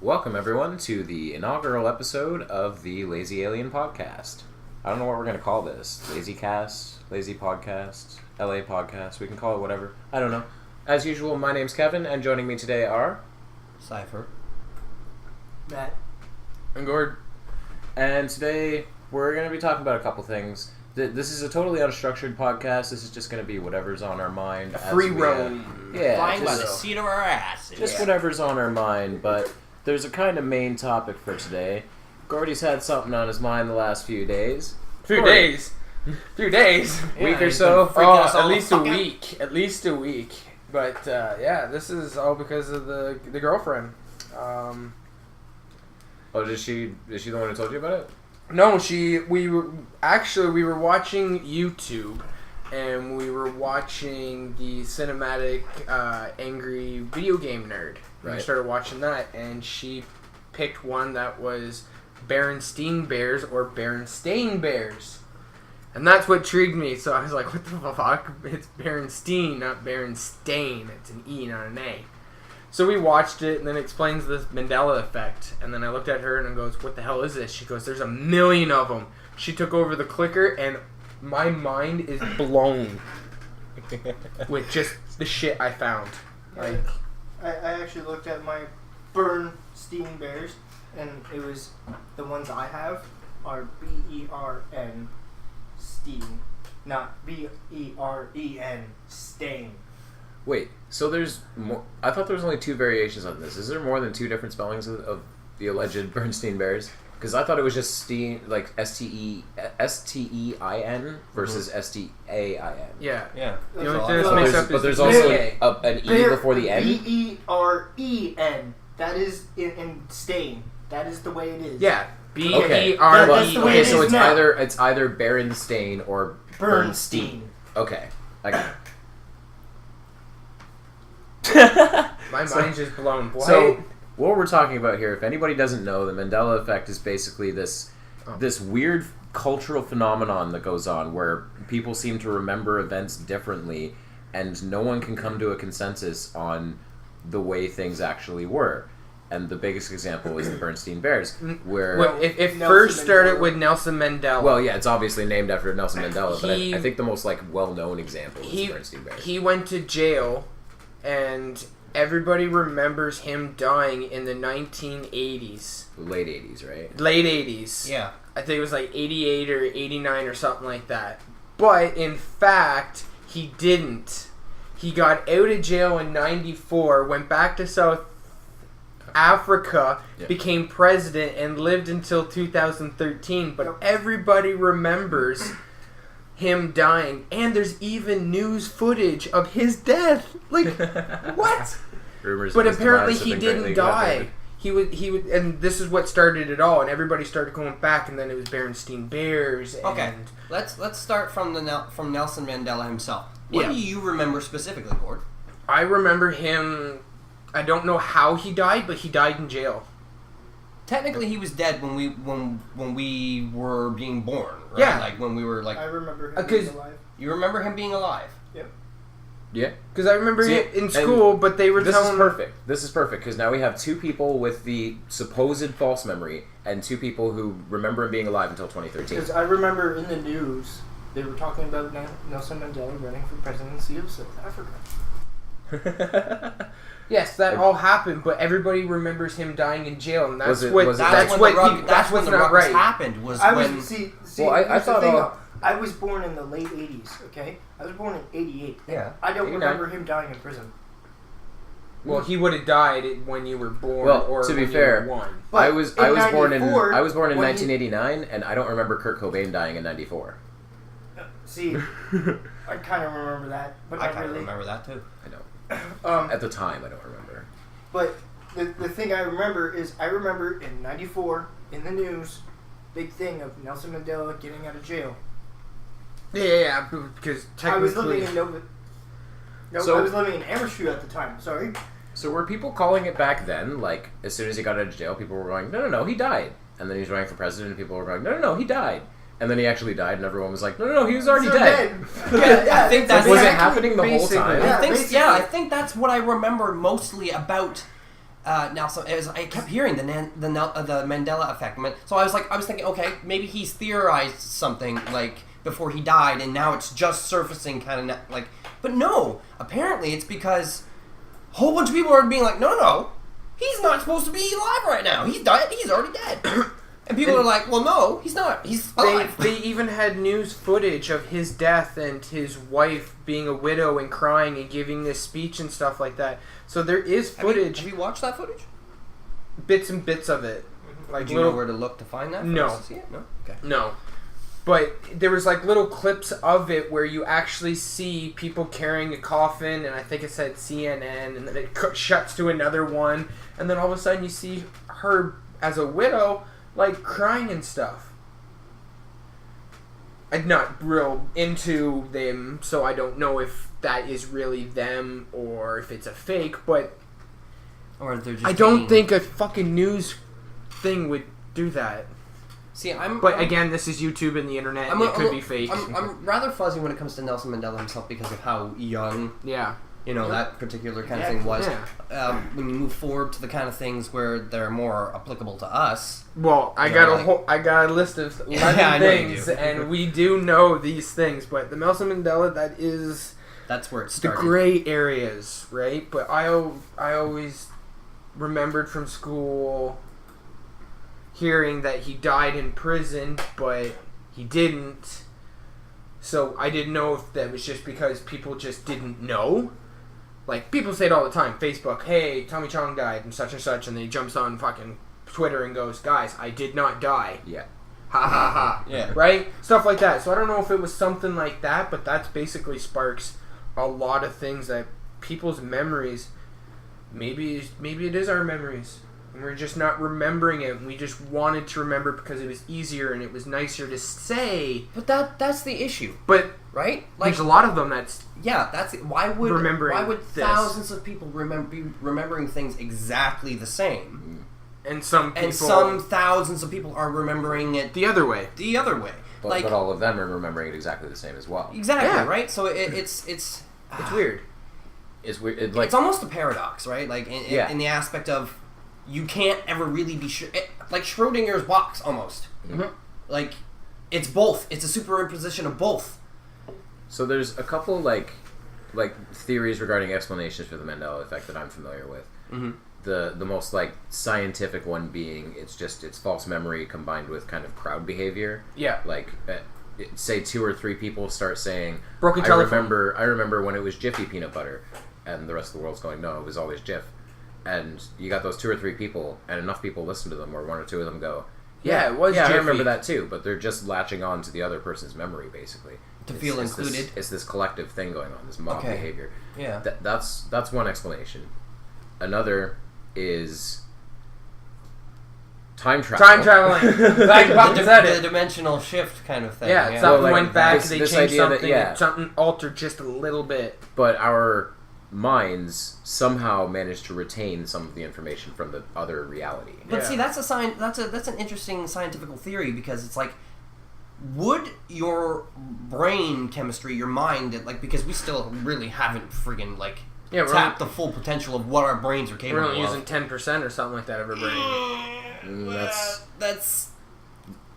Welcome, everyone, to the inaugural episode of the Lazy Alien Podcast. I don't know what we're going to call this. Lazy Cast, Lazy Podcast, LA Podcast. We can call it whatever. I don't know. As usual, my name's Kevin, and joining me today are... Cypher. Matt. And Gord. And today, we're going to be talking about a couple things. This is a totally unstructured podcast. This is just going to be whatever's on our mind. A free roam. Flying by the seat of our asses. Just whatever's on our mind, but there's a kind of main topic for today. Gordy's had something on his mind the last few days. Few days. Week or so. At least a week. At least a week. But, this is all because of the girlfriend. Oh, is she the one who told you about it? No, we were watching YouTube, and we were watching the cinematic Angry Video Game Nerd. Right. We started watching that, and she picked one that was Berenstain Bears or Berenstain Bears. And that's what intrigued me, so I was like, what the fuck? It's Berenstain, not Berenstain. It's an E, not an A. So we watched it, and then it explains this Mandela effect. And then I looked at her and I goes, what the hell is this? She goes, there's a million of them. She took over the clicker, and my mind is blown with just the shit I found. Like, I actually looked at my Bernstein Bears, and it was the ones I have are B-E-R-N Steen, not B-E-R-E-N Stain. Wait, so there's more... I thought there was only two variations on this. Is there more than two different spellings of the alleged Bernstein Bears? Because I thought it was just Steen, like S-T-E-I-N versus S-T-A-I-N. yeah. The only only But there's also an E before the N? B-E-R-E-N. That is in Stain. That is the way it is. Yeah. Okay. B-E-R-E-N. That's the way it so is now. it's either Berenstain or Bernstein. Okay, I got it. My mind's just blown. Why? So, what we're talking about here, if anybody doesn't know, the Mandela effect is basically this weird cultural phenomenon that goes on where people seem to remember events differently and no one can come to a consensus on the way things actually were. And the biggest example is the Bernstein Bears, where... Well, it first started with Nelson Mandela. Well, yeah, it's obviously named after Nelson Mandela, but I think the most well-known example is the Bernstein Bears. He went to jail, and everybody remembers him dying in the 1980s. Late 80s, right? Late 80s. Yeah. I think it was like 88 or 89 or something like that. But, in fact, he didn't. He got out of jail in 94, went back to South Africa, became president, and lived until 2013. But everybody remembers him dying, and there's even news footage of his death. Like, what? Rumors But of his apparently demise have he been didn't greatly die. exaggerated. He would, and this is what started it all. And everybody started going back, and then it was Berenstain Bears. And Okay, let's start from from Nelson Mandela himself. What do you remember specifically, Gord? I remember him. I don't know how he died, but he died in jail. Technically, he was dead when we were being born, right? Yeah. Like when we were like. I remember him 'cause- being alive. You remember him being alive? Yep. Yeah. Because I remember See, him in school, but they were This telling is perfect. This is perfect, because now we have two people with the supposed false memory and two people who remember him being alive until 2013. Because I remember in the news, they were talking about Nelson Mandela running for presidency of South Africa. Yes, that all happened, but everybody remembers him dying in jail, and that's Was it- what was it- that's when what the rug- people, that's that's when what's the not ruckus right. happened. Was I when was see. Well, I here's the thought thing, all- though. I was born in the late 80s. Okay, I was born in 88. Yeah. I don't 89. remember him dying in prison. Well, he would have died when you were born, Well, or to be when fair, you were one. But I was born in 94, I was born in when 1989, and I don't remember Kurt Cobain dying in 94. See, I kind of remember that, but I not kind of really. remember that too. I don't. At the time, I don't remember. But the thing I remember is I remember in 94 in the news, big thing of Nelson Mandela getting out of jail. Yeah, because I was living technically, in So- I was living in Amersfoort at the time. Sorry. So were people calling it back then, like, as soon as he got out of jail, people were going, no, he died. And then he was running for president, and people were going, no, he died. And then he actually died, and everyone was like, no, he was already dead. I think that's Was it exactly- happening the whole basically. time? Yeah, I think basically. I think that's what I remember mostly about Nelson. I kept hearing the Mandela effect. So I was thinking, okay, maybe he's theorized something like before he died, and now it's just surfacing, kind of like. But no, apparently it's because a whole bunch of people are being like, no, he's not supposed to be alive right now. He's died. He's already dead. And people are like, well, no, he's not. He's alive. They even had news footage of his death and his wife being a widow and crying and giving this speech and stuff like that. So there is footage. Have you watched that footage? Bits and bits of it. Like, do you know where to look to find that? No. To see it? No? Okay. No. But there was like little clips of it where you actually see people carrying a coffin, and I think it said CNN, and then it shuts to another one, and then all of a sudden you see her as a widow, like crying and stuff. I'm not real into them, so I don't know if that is really them or if it's a fake, but or they're just I don't think a fucking news thing would do that. See, But again, this is YouTube and the internet, and it could be fake. I'm rather fuzzy when it comes to Nelson Mandela himself because of how young, that particular kind of thing was. Yeah. When you move forward to the kind of things where they're more applicable to us. Well, I got a list of 11 things, and we do know these things. But the Nelson Mandela, that's where it started. The gray areas, right? But I always remembered from school hearing that he died in prison, but he didn't. So I didn't know if that was just because people just didn't know. Like, people say it all the time. Facebook, hey, Tommy Chong died and such, and then he jumps on fucking Twitter and goes, guys, I did not die. Yeah. Ha ha ha. Yeah. Right? Stuff like that. So I don't know if it was something like that, but that basically sparks a lot of things that people's memories, maybe it is our memories. And we're just not remembering it. We just wanted to remember because it was easier and it was nicer to say. But that's the issue. But right? Like, there's a lot of them that's why would this. thousands of people be remembering things exactly the same? And some thousands of people are remembering it the other way. But all of them are remembering it exactly the same as well. Exactly, right? So it's weird. It's weird. It's almost a paradox, right? Like in the aspect of you can't ever really be sure. Like Schrodinger's box, almost. Mm-hmm. Like, it's both. It's a superimposition of both. So there's a couple, like theories regarding explanations for the Mandela effect that I'm familiar with. Mm-hmm. The most, like, scientific one being it's false memory combined with kind of crowd behavior. Yeah. Like, say 2 or 3 people start saying, broken telephone. I remember when it was Jiffy peanut butter, and the rest of the world's going, no, it was always Jif. And you got those 2 or 3 people, and enough people listen to them, or 1 or 2 of them go, yeah, it was Jiffy. I remember that too, but they're just latching on to the other person's memory, basically. To feel included. It's this collective thing going on, this mob behavior. Yeah. That's one explanation. Another is time travel. Time traveling. the dimensional shift kind of thing. Yeah, something went back, they changed something, something altered just a little bit. But our minds somehow managed to retain some of the information from the other reality. But see, that's an interesting scientific theory, because it's like, would your brain chemistry, your mind, like, because we still really haven't friggin' like tapped the full potential of what our brains are capable of. We're only using 10% or something like that of our brain.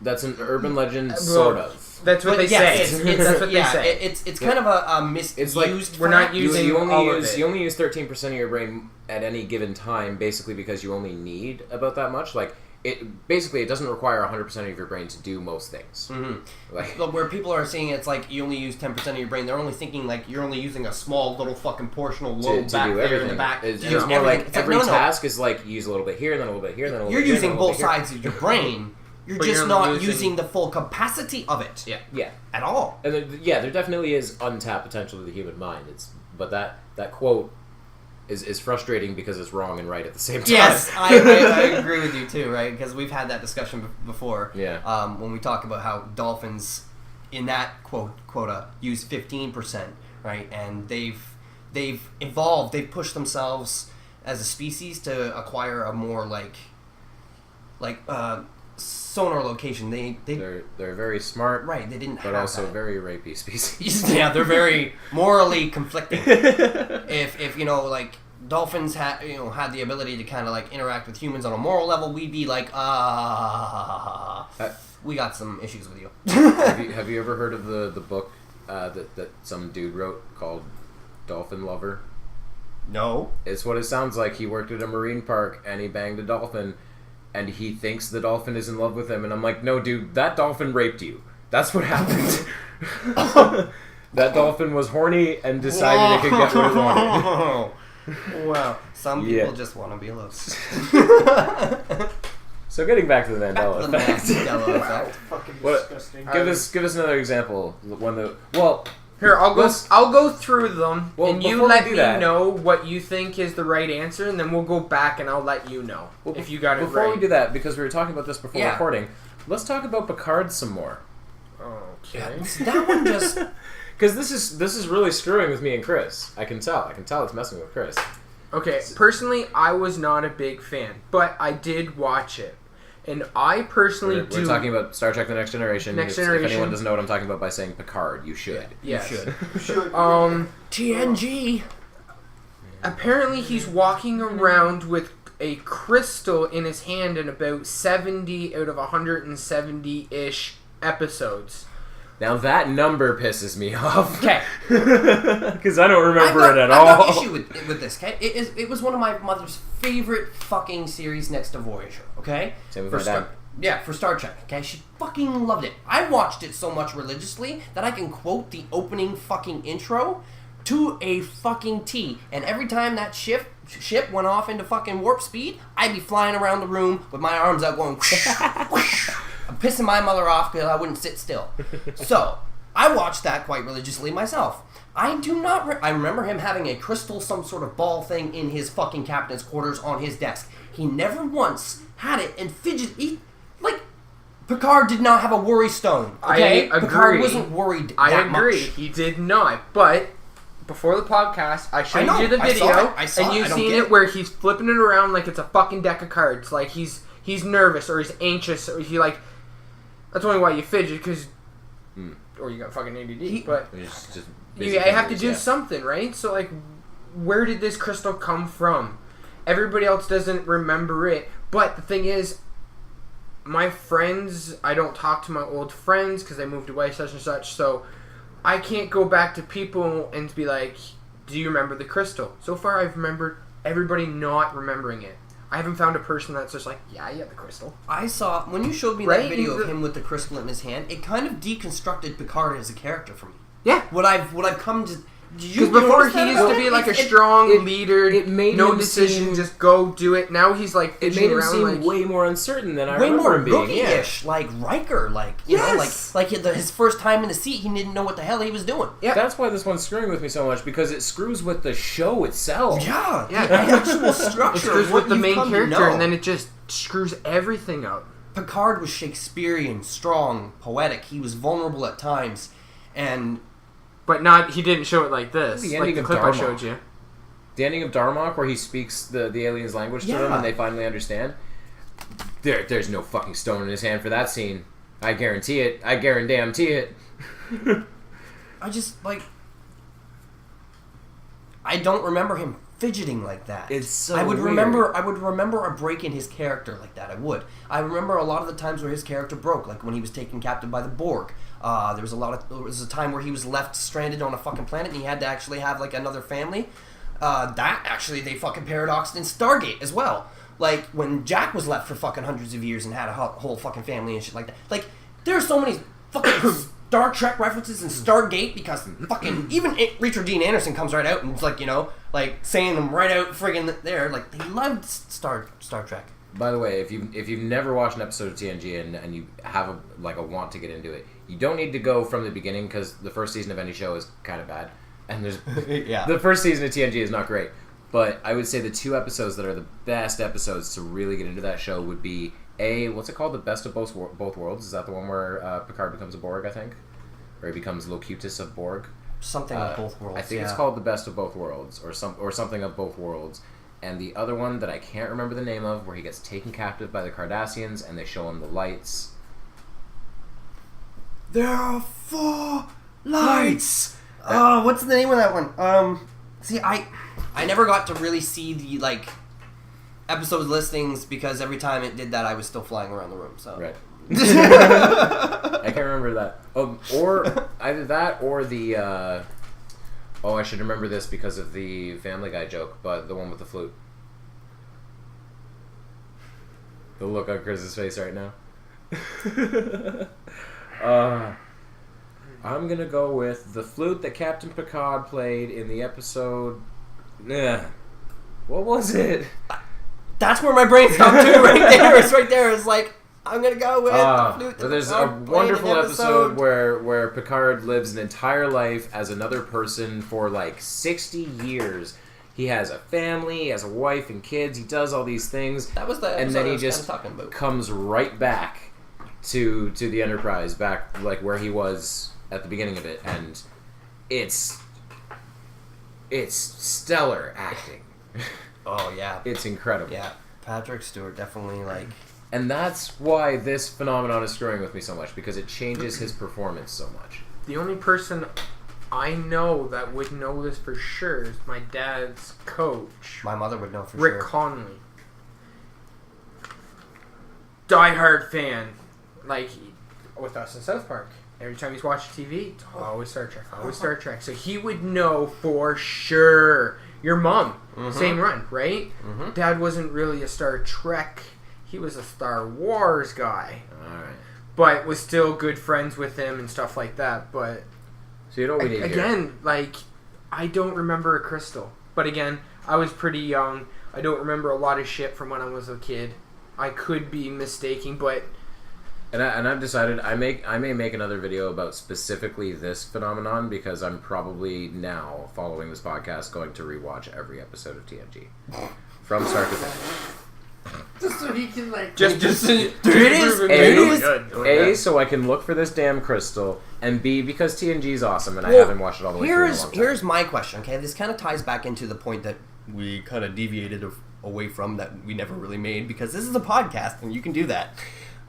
That's an urban legend, sort of. That's what they say. That's what they say. It's kind of a misused. It's like we're not using you all of it. You only use 13% of your brain at any given time, basically because you only need about that much. Like, it doesn't require 100% of your brain to do most things. Mm-hmm. Like, but where people are saying it's like you only use 10% of your brain, they're only thinking like you're only using a small little fucking portional lobe back there in the back. It's more like every task is like you use a little bit here, then a little bit here, then a little bit here. You're using both sides of your brain. You're just not using the full capacity of it. Yeah. At all. And there definitely is untapped potential to the human mind. But that quote is frustrating because it's wrong and right at the same time. Yes, I agree with you too, right? Because we've had that discussion before. Yeah. When we talk about how dolphins, in that quota, use 15%, right? And they've evolved, they've pushed themselves as a species to acquire a more like sonar location. They're very smart, right? They didn't, but have also that. very rapey species. Yeah, they're very morally conflicting. If dolphins had the ability to kind of like interact with humans on a moral level, we'd be like, we got some issues with you. have you ever heard of the book that some dude wrote called Dolphin Lover? No. It's what it sounds like. He worked at a marine park and he banged a dolphin, and he thinks the dolphin is in love with him. And I'm like, no, dude, that dolphin raped you. That's what happened. That dolphin was horny and decided it could get what it wanted. Wow. Some people just want to be loved. So getting back to the Mandela effect. Fucking What? disgusting. Give us another example. Here, I'll go through them, Well, and you before we let do me that- know what you think is the right answer, and then we'll go back and I'll let you know if you got it Before right. we do that, because we were talking about this before Yeah. recording, let's talk about Picard some more. Okay. That one just... Because this is really screwing with me and Chris. I can tell it's messing with Chris. Okay, personally, I was not a big fan, but I did watch it. And I personally We're talking about Star Trek: The Next Generation. Next If Generation. anyone doesn't know what I'm talking about by saying Picard, you should. Yes. You should. Should. TNG. Apparently, he's walking around with a crystal in his hand in about 70 out of 170-ish episodes. Now that number pisses me off. Okay. Because I don't remember it at I all. got issue with this, okay? It was one of my mother's favorite fucking series next to Voyager, okay? Same with For my dad. for Star Trek, okay? She fucking loved it. I watched it so much religiously that I can quote the opening fucking intro to a fucking T. And every time that ship went off into fucking warp speed, I'd be flying around the room with my arms out going whoosh, whoosh. I'm pissing my mother off because I wouldn't sit still. So, I watched that quite religiously myself. I do not... I remember him having a crystal, some sort of ball thing in his fucking captain's quarters on his desk. He never once had it and fidgeted... Like, Picard did not have a worry stone, okay? I agree. Picard wasn't worried that I agree. much. He did not. But before the podcast, I showed you the I video, saw it. and you've seen it where he's flipping it around like it's a fucking deck of cards. Like he's nervous or he's anxious or he like. That's only why you fidget because, or you got fucking ADD. But Just you have to do something, right? So like, where did this crystal come from? Everybody else doesn't remember it. But the thing is, my friends, I don't talk to my old friends because they moved away, such and such. So I can't go back to people and be like, do you remember the crystal? So far, I've remembered everybody not remembering it. I haven't found a person that's just like, yeah, you have the crystal. I saw... When you showed me Right? that video of him with the crystal in his hand, it kind of deconstructed Picard as a character for me. Yeah. What I've come to... Because before he used to be like a strong leader, it made no him decision, seem- just go do it. Now he's like It fidgeting made him around seem like way more uncertain than I way remember more him being. rookie-ish, like Riker, like you know, Yes. like his first time in the seat, he didn't know what the hell he was doing. Yeah. That's why this one's screwing with me so much, because it screws with the show itself. Yeah, Yeah. the actual it structure screws of what with the you've main come to character, know. and then it just screws everything up. Picard was Shakespearean, strong, poetic. He was vulnerable at times, and But not, he didn't show it like this. The Like ending the of clip I Dharma. showed you. The ending of Darmok, where he speaks the aliens' language to them Yeah. and they finally understand. There's no fucking stone in his hand for that scene. I guarantee it. I guarantee it. I just like. I don't remember him fidgeting like that. It's so I would weird. remember. I would remember a break in his character like that. I would. I remember a lot of the times where his character broke, like when he was taken captive by the Borg. There was a time where he was left stranded on a fucking planet, and he had to actually have like another family. That actually they fucking paradoxed in Stargate as well. Like when Jack was left for fucking hundreds of years and had a whole fucking family and shit like that. Like there are so many fucking Star Trek references in Stargate because fucking even Richard Dean Anderson comes right out and it's like, you know, like saying them right out friggin' there. Like they loved Star Trek. By the way, if you've never watched an episode of TNG and you have a want to get into it, you don't need to go from the beginning because the first season of any show is kind of bad, and there's Yeah. the first season of TNG is not great. But I would say the two episodes that are the best episodes to really get into that show would be what's it called? The Best of Both Worlds. Is that the one where Picard becomes a Borg? I think, or he becomes Locutus of Borg. Something of both worlds. I think yeah. it's called The Best of Both Worlds, or something of both worlds. And the other one that I can't remember the name of, where he gets taken captive by the Cardassians, and they show him the lights. There are 4 lights. Oh, what's the name of that one? See, I never got to really see the like episode listings because every time it did that, I was still flying around the room. So Right. I can't remember that. Oh, or either that or the. Oh, I should remember this because of the Family Guy joke, but the one with the flute. The look on Chris's face right now. I'm gonna go with the flute that Captain Picard played in the episode. What was it? that's where my brain stopped too. Right there, it's right there. It's like I'm gonna go with the flute. Well, there's a wonderful episode where Picard lives an entire life as another person for like 60 years. He has a family, he has a wife and kids. He does all these things. That was the episode and then I he was just talking about. comes right back to the Enterprise, back like where he was at the beginning of it, and it's stellar acting. Oh yeah, It's incredible. yeah. Patrick Stewart definitely like. And that's why this phenomenon is screwing with me so much, because it changes his performance so much. The only person I know that would know this for sure is my dad's coach, My mother would know for Rick sure. Conley. Die-hard fan. Like, with us in South Park. Every time he's watching TV, it's always Star Trek, always Star Trek. So he would know for sure. Your mom, same run, right? Mm-hmm. Dad wasn't really a Star Trek. He was a Star Wars guy. Alright. But was still good friends with him and stuff like that. But So you know what we need here? again, like, I don't remember a crystal. But again, I was pretty young. I don't remember a lot of shit from when I was a kid. I could be mistaking, but And I've decided I may make another video about specifically this phenomenon, because I'm probably now, following this podcast, going to rewatch every episode of TNG. From start to finish. Just so he can like. Dude, it is. A, so I can look for this damn crystal, and B, because TNG is awesome, and I haven't watched it all the way through in a long time. Here's my question. Okay, this kind of ties back into the point that we kind of deviated away from, that we never really made, because this is a podcast and you can do that.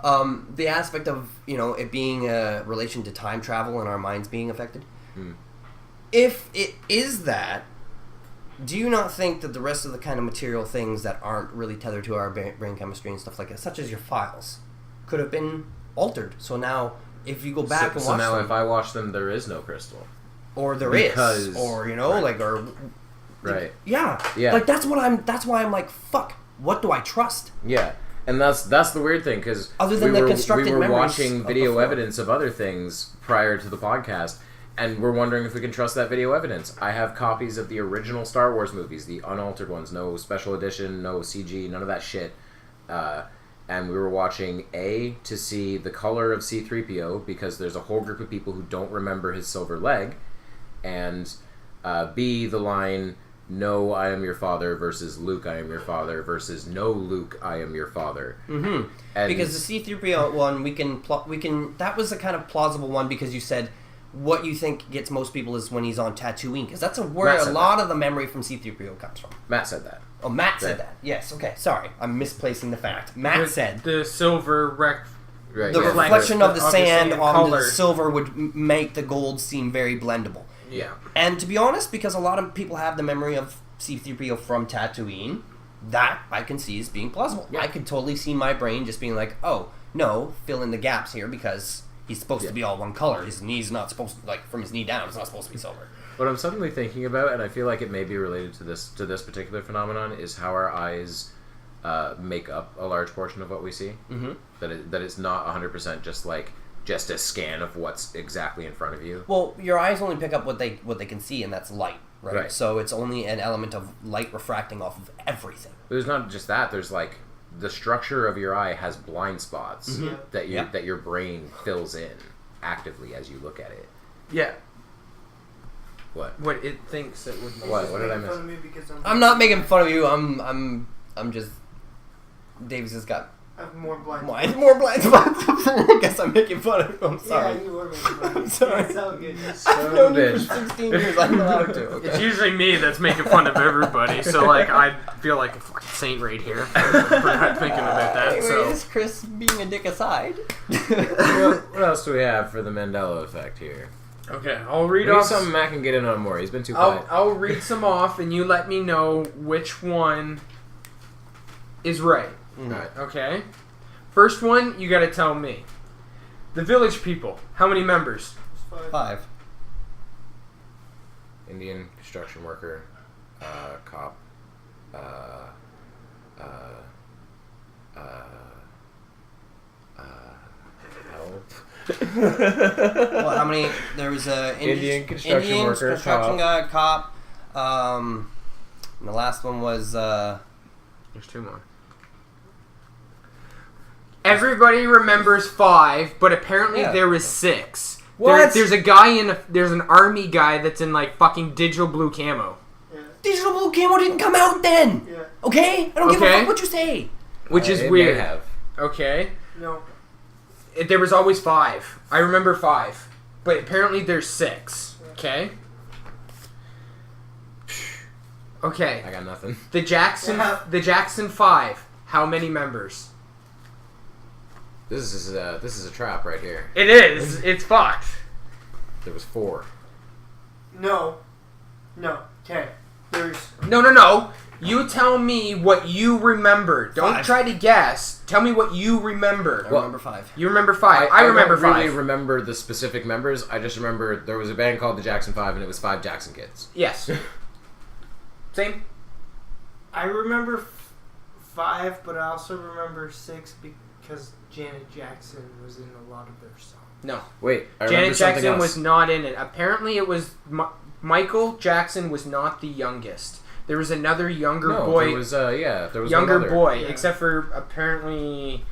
The aspect of it being a relation to time travel and our minds being affected. If it is that, do you not think that the rest of the kind of material things that aren't really tethered to our brain chemistry and stuff like that, such as your files, could have been altered? So now, if you go back and so watch now them, if I watch them, there is no crystal. or there Because- is, or right. like, or Right. yeah, Yeah. like that's why I'm like, fuck, what do I trust? Yeah. And that's the weird thing, because Other than the constructed we were memories watching of video before. evidence of other things prior to the podcast, and we're wondering if we can trust that video evidence. I have copies of the original Star Wars movies, the unaltered ones, no special edition, no CG, none of that shit. And we were watching A, to see the color of C-3PO, because there's a whole group of people who don't remember his silver leg, and B, the line, "No, I am your father," versus "Luke, I am your father," versus "No, Luke, I am your father." Mm-hmm. And Because the C-3PO one, we can that was a kind of plausible one, because you said what you think gets most people is when he's on Tatooine, because that's where Matt a said lot of the memory from C-3PO comes from. Matt said that. Oh, Matt said Right. that. Yes, okay, sorry. I'm misplacing the fact. Matt said the silver Right. the yeah. reflection of the Of the sand sand on the color. silver would make the gold seem very blendable. Yeah. And to be honest, because a lot of people have the memory of C-3PO from Tatooine, that I can see as being plausible. Yeah. I could totally see my brain just being like, oh, no, fill in the gaps here, because he's supposed to be all one color. His knee's not supposed to, like, from his knee down, it's not supposed to be silver. What I'm suddenly thinking about, and I feel like it may be related to this particular phenomenon, is how our eyes make up a large portion of what we see. Mm-hmm. That it's not 100% just a scan of what's exactly in front of you. Well, your eyes only pick up what they can see, and that's light, right? Right. So it's only an element of light refracting off of everything. There's not just that. There's like the structure of your eye has blind spots Mhm. that your brain fills in actively as you look at it. Yeah. What? What it thinks it would. What did I miss? Fun of me because I'm not making fun of you. I'm just. Davis has got I have more blind. more blind spots. I guess I'm making fun of you. I'm sorry. Yeah, you were making fun of me. I'm sorry. It's all good. I've known you for 16 years. I'm allowed to. It's Okay. usually me that's making fun of everybody, so like I feel like a fucking saint right here for not thinking about that. So Anyways, Chris being a dick aside. What else do we have for the Mandela effect here? Okay, I'll read Read off something Matt can get in on more. He's been too quiet. I'll read some off, and you let me know which one is right. Alright. Okay? First one, you gotta tell me. The Village People, how many members? 5. Indian construction worker, cop, help. Well, how many? There was a Indian construction worker, construction guy, cop. And the last one was. There's 2 more. Everybody remembers 5, but apparently there was 6. What? There's a guy there's an army guy that's in like fucking digital blue camo. Yeah. Digital Blue Camo didn't come out then. Yeah. Okay, I don't give a fuck what you say. Which is it weird. May have. Okay. No. There was always 5. I remember 5. But apparently there's 6. Okay? Okay. I got nothing. The Jackson 5. How many members? This is a trap right here. It is. It's fucked. There was 4. No. Okay. There's. No. You tell me what you remember. Don't 5. try to guess. Tell me what you remember. I remember 5. You remember 5. I remember don't 5. really remember the specific members. I just remember there was a band called the Jackson 5 and it was 5 Jackson kids. Yes. Same. I remember 5, but I also remember 6 because Janet Jackson was in a lot of their songs. No. Wait, I remember Janet something Jackson else. was not in it. Apparently it was... Michael Jackson was not the youngest. There was another younger boy. There was there was younger one other. boy, Yeah. except for apparently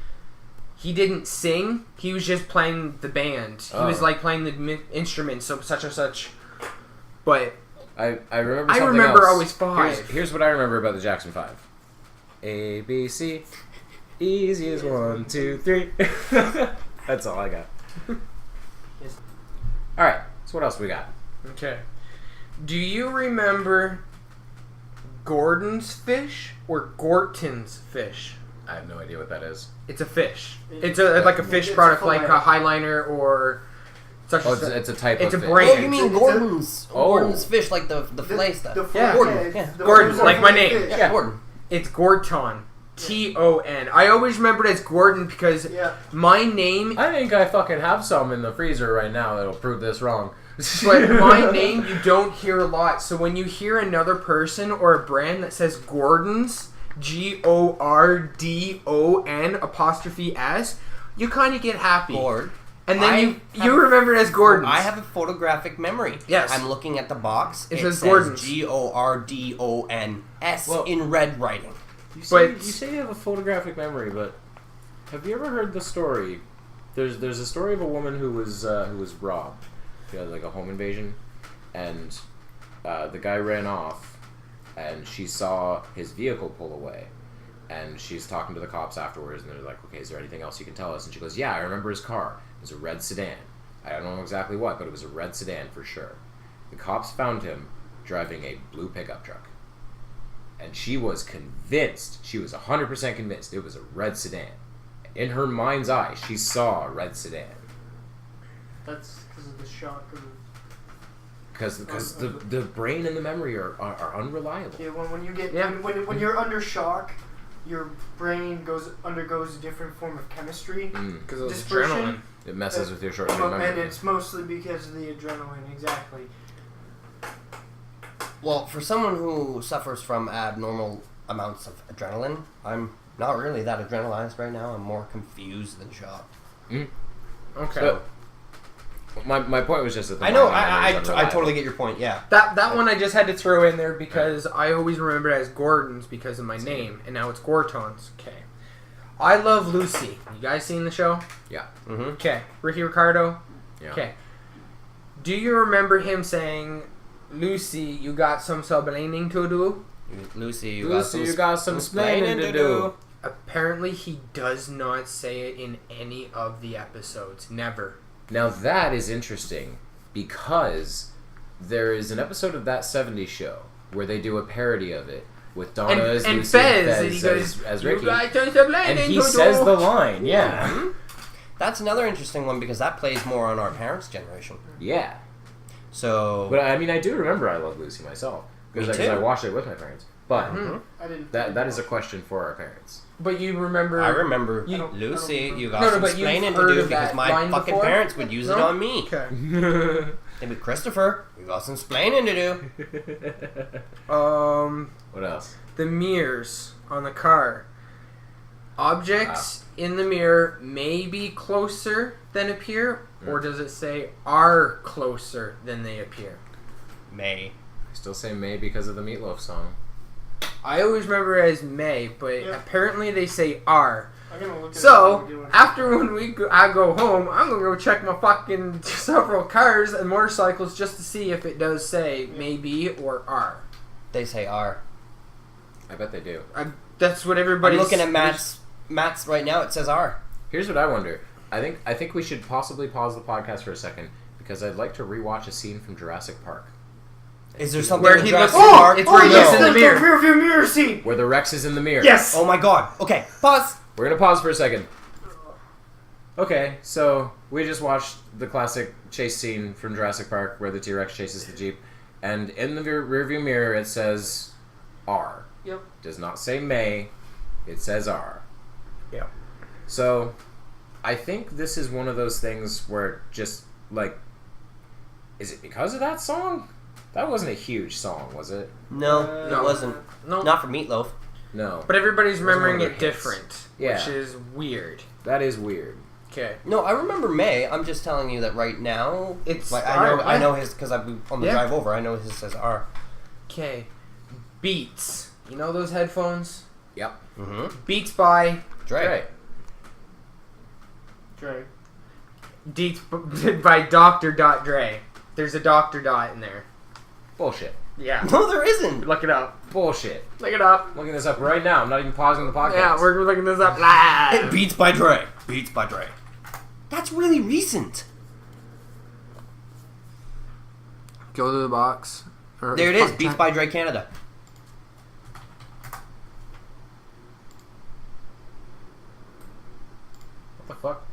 he didn't sing. He was just playing the band. He was like playing the instruments, so such and such. But I remember. I Something remember else. always 5. Here's what I remember about the Jackson 5. A B C, easy as 1 2 3. That's all I got. Yes. All right. So what else we got? Okay. Do you remember Gordon's fish or Gorton's fish? I have no idea what that is. It's a fish. It's like a fish It's product, a like a Highliner or such. Oh, as it's a type it's of a fish. brand. Oh, you mean It's a- Gordon's? Oh. Gordon's fish, like the fillet stuff. Yeah. Gordon. Yeah. Gordon, like my name. Fish. Yeah, Gordon. It's Gorton. T-O-N. I always remembered it as Gordon because Yeah. my name... I think I fucking have some in the freezer right now that'll prove this wrong. But my name you don't hear a lot. So when you hear another person or a brand that says Gordon's, Gordon apostrophe S, you kind of get happy. Gord. And then I you remember it as Gordon's. I have a photographic memory. Yes. I'm looking at the box. It says Gordon's. Gordons Well- in red writing. You But- say you have a photographic memory, but have you ever heard the story? There's a story of a woman who was robbed. She had like a home invasion, and the guy ran off, and she saw his vehicle pull away, and she's talking to the cops afterwards, and they're like, "Okay, is there anything else you can tell us?" And she goes, "Yeah, I remember his car. It was a red sedan. I don't know exactly what, but it was a red sedan for sure." The cops found him driving a blue pickup truck. And she was convinced, she was 100% convinced it was a red sedan. In her mind's eye, she saw a red sedan. That's because of the shock of. Because the brain and the memory are unreliable. Yeah, when you get Yeah. when you're under shock, your brain undergoes a different form of chemistry. Because of Dispersion. adrenaline. It messes with your short-term And memory. it's mostly because of the adrenaline, exactly. Well, for someone who suffers from abnormal amounts of adrenaline, I'm not really that adrenalized right now. I'm more confused than shocked. Okay. So, my point was just that the I know. brain and memory is I unreliable. totally get your point. Yeah. That one I just had to throw in there because I always remember it as Gordon's because of my name, and now it's Gorton's. Okay. I Love Lucy. You guys seen the show? Yeah. Mm-hmm. Okay. Ricky Ricardo? Yeah. Okay. Do you remember him saying, "Lucy, you got some sublaining to do"? Lucy, you got some splaining to do. Apparently, he does not say it in any of the episodes. Never. Now that is interesting because there is an episode of That 70s Show where they do a parody of it with Donna as and Lucy Fez, and and he Fez goes, as "You Ricky. got some sublaining And he to says do." the line, yeah. That's another interesting one because that plays more on our parents' generation. Yeah. So. But I mean, I do remember I Love Lucy myself because I watched it with my parents. But I didn't. that is a question for our parents. But you remember... I remember You- Lucy. You got No, no, some but you've explaining to heard do of because that my line fucking before? parents would use it No? on me. Okay. And with Christopher, you got some explaining to do. What else? The mirrors on the car. Objects in the mirror may be closer than appear, or does it say are closer than they appear? May. I still say May because of the Meatloaf song. I always remember it as may, but Yep. apparently they say are. I'm gonna look at So, what we're doing. after I go home, I'm gonna go check my fucking several cars and motorcycles just to see if it does say maybe or are. They say are. I bet they do. That's what I'm everybody's looking at Matt's right now. It says are. Here's what I wonder. I think we should possibly pause the podcast for a second because I'd like to rewatch a scene from Jurassic Park. Is there something Where in he Jurassic looks- Park? it's where he no. looks in the mirror. rear view mirror scene. Where the Rex is in the mirror. Yes. Oh my god. Okay, pause. We're going to pause for a second. Okay, so we just watched the classic chase scene from Jurassic Park where the T-Rex chases the Jeep. And in the rearview mirror it says R. Yep. Does not say May. It says R. Yeah. So, I think this is one of those things where just, like, is it because of that song? That wasn't a huge song, was it? No, it No. wasn't. No, Not for Meatloaf. No. but everybody's It wasn't remembering one of it their hits. different, Yeah. which is weird. That is weird. Okay. No, I remember May. I'm just telling you that right now. It's like R, I yeah. know his because on the Yeah. drive over. I know his says R. Okay. Beats. You know those headphones? Yep. Mm-hmm. Beats by Dre. Dre. Beats by Dr. Dre. There's a Dr. Dot in there. Bullshit. Yeah. No, there isn't. Look it up. Bullshit. Look it up. I'm looking this up right now. I'm not even pausing the podcast. Yeah, we're looking this up live. Beats by Dre. Beats by Dre. That's really recent. Go to the box. Or There it is. Beats by Dre Canada. What the fuck?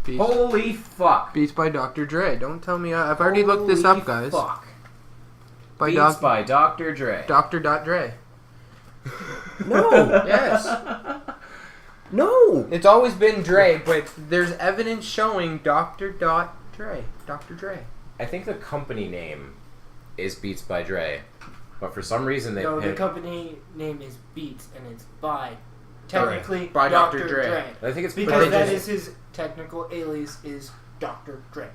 Beats, Holy fuck. Beats by Dr. Dre. Don't tell me. I've already looked this Holy up, guys. Fuck. By Beats by Dr. Dre. Dr. Dre. No. Yes. No. It's always been Dre, but there's evidence showing Dr. Dre. Dr. Dre. I think the company name is Beats by Dre, but for some reason they No, the picked- company name is Beats, and it's by technically By Dr. Dre. I think it's because that just- is his technical alias is Dr. Dre.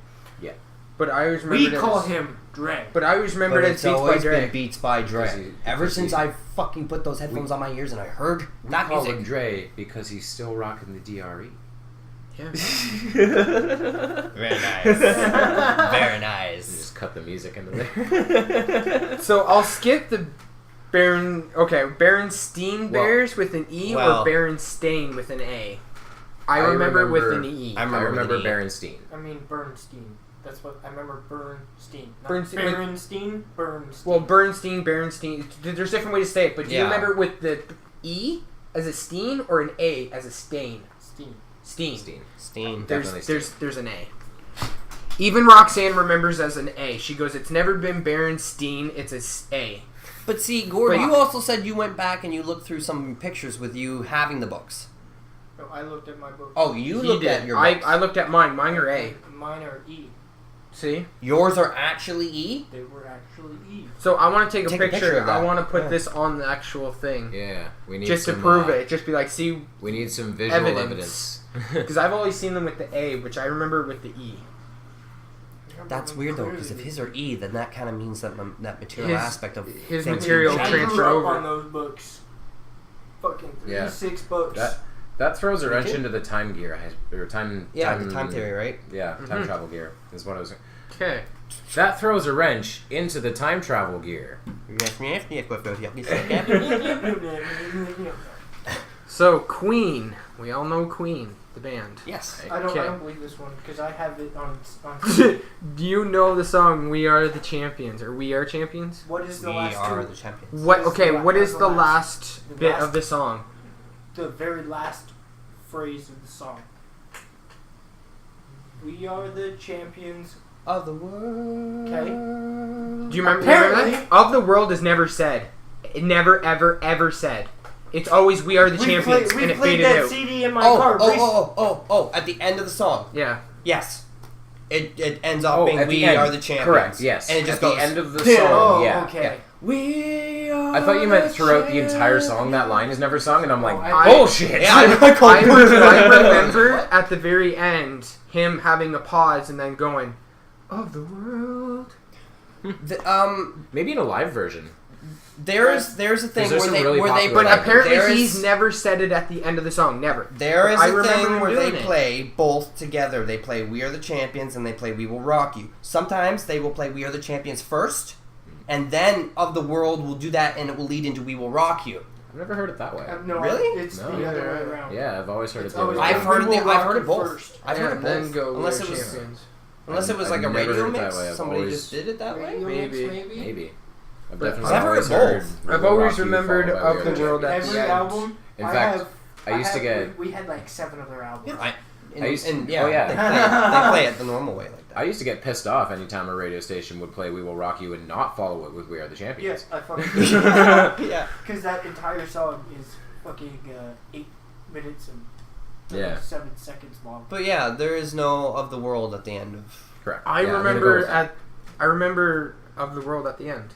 But I always remember We call him Dre. But I always remember But it as it's Beats by always Dre. been Beats by Dre. Because Ever because since he- I fucking put those headphones on my ears and I heard we that call music. him Dre because he's still rocking the DRE. Yeah. Very nice. Very You nice. just cut the music into there. So I'll skip the Berenstein Bears with an E Well- or Berenstain with an A. I I remember it with remember- an E. I I remember remember the name. Berenstein. I mean Bernstein. That's what I remember. Bernstein. Not Bernstein- Bernstein. Bernstein. Well, Berenstein. There's different way to say it, but do you Yeah. remember with the E as a steen or an A as a stain? Steen. Steen. Steam. Definitely There's an A. Even Roxanne remembers as an A. She goes, "It's never been Berenstein. It's A." But see, Gordon, But- you also said you went back and you looked through some pictures with you having the books. No, I looked at my book. Oh, you He looked did. at your I books. looked at mine. Mine are A. Mine are E. See? Yours are actually E? They were actually E. So I want to take a Take a picture. picture of I that. want to put Yeah. this on the actual thing. Yeah, we need Just to some, prove it. Just be like, see, We need some visual Evidence. evidence. because I've always seen them with the A, which I remember with the E. That's weird though, because if his are E, then that kind of means that that material His- aspect of his things material in I general- transfer grew up over. on those books. Fucking Yeah. 6 books. That throws a Me wrench too. into the time gear. Or time. Yeah, the time theory, right? Yeah, time Mhm. travel gear is what I was. Okay. That throws a wrench into the time travel gear. So Queen, we all know Queen, the band. Yes. I Okay. don't believe this one because I have it on. Do you know the song "We Are the Champions" or "We Are Champions"? What is the We last are two? the champions. What? What's Okay, the what is the last- last the bit last- of the song? The very last phrase of the song. We are the champions. of the world. Okay. Do you remember Apparently- that? Of the world is never said. It never, ever, ever said. It's always "We are the champions," We and it played faded that out. CD in my car. At the end of the song. Yeah. Yes. It ends up being at the "We end. are the champions." Correct, yes. And it just at goes. the end of the Yeah. song, Oh, yeah. okay. yeah. We are. I thought you meant throughout the entire song. That line is never sung, and I'm like, I- bullshit. Yeah, I remember at the very end him having a pause and then going, "Of the world." Maybe in a live version. There's a thing there's where some they really where they popular But play, live apparently there he's is- never said it at the end of the song. Never. There is I a remember thing him where they doing it. play both together. They play "We Are the Champions" and they play "We Will Rock You." Sometimes they will play "We Are the Champions" first, and then "Of the World" will do that, and it will lead into "We Will Rock You." I've never heard it that way. No, Really? It's No. the other way around. Yeah, I've always heard It's it the other always- way. I've heard it. We will I've rock heard it you both. first. I've heard it then both. go Unless "We it Are was champions." unless it was I've like a never radio heard it that mix. way. I've Somebody always- just did it that way. Radio Maybe. mix, Maybe. I've But definitely I've heard always it both. heard. I've We Will always Rock You remembered followed by Of We Are the the World at Champions. Every the end. album. In fact, I used to get. We had like 7 other albums. I used to- and yeah, oh, yeah. they play it the normal way like that. I used to get pissed off anytime a radio station would play "We Will Rock You" and not follow it with "We Are the Champions." Yes, I fucking. Yeah. Because that entire song is fucking 8 minutes and Yeah. 7 seconds long. But yeah, there is no "Of the World" at the end of. Correct. I Yeah, remember it goes- I remember Of the World at the end.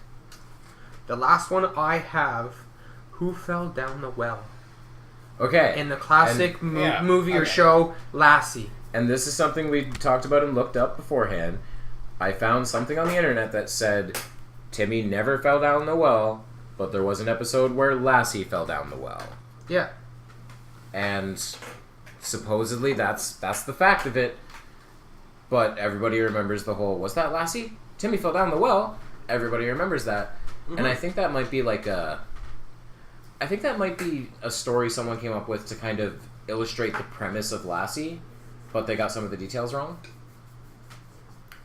The last one I have, "Who Fell Down the Well?" Okay. In the classic yeah, movie or okay. show Lassie. And this is something we talked about and looked up beforehand. I found something on the internet that said Timmy never fell down the well, but there was an episode where Lassie fell down the well. Yeah. And supposedly that's the fact of it. But everybody remembers the whole, was that Lassie? Timmy fell down the well. Everybody remembers that. And I think that might be like a story someone came up with to kind of illustrate the premise of Lassie, but they got some of the details wrong.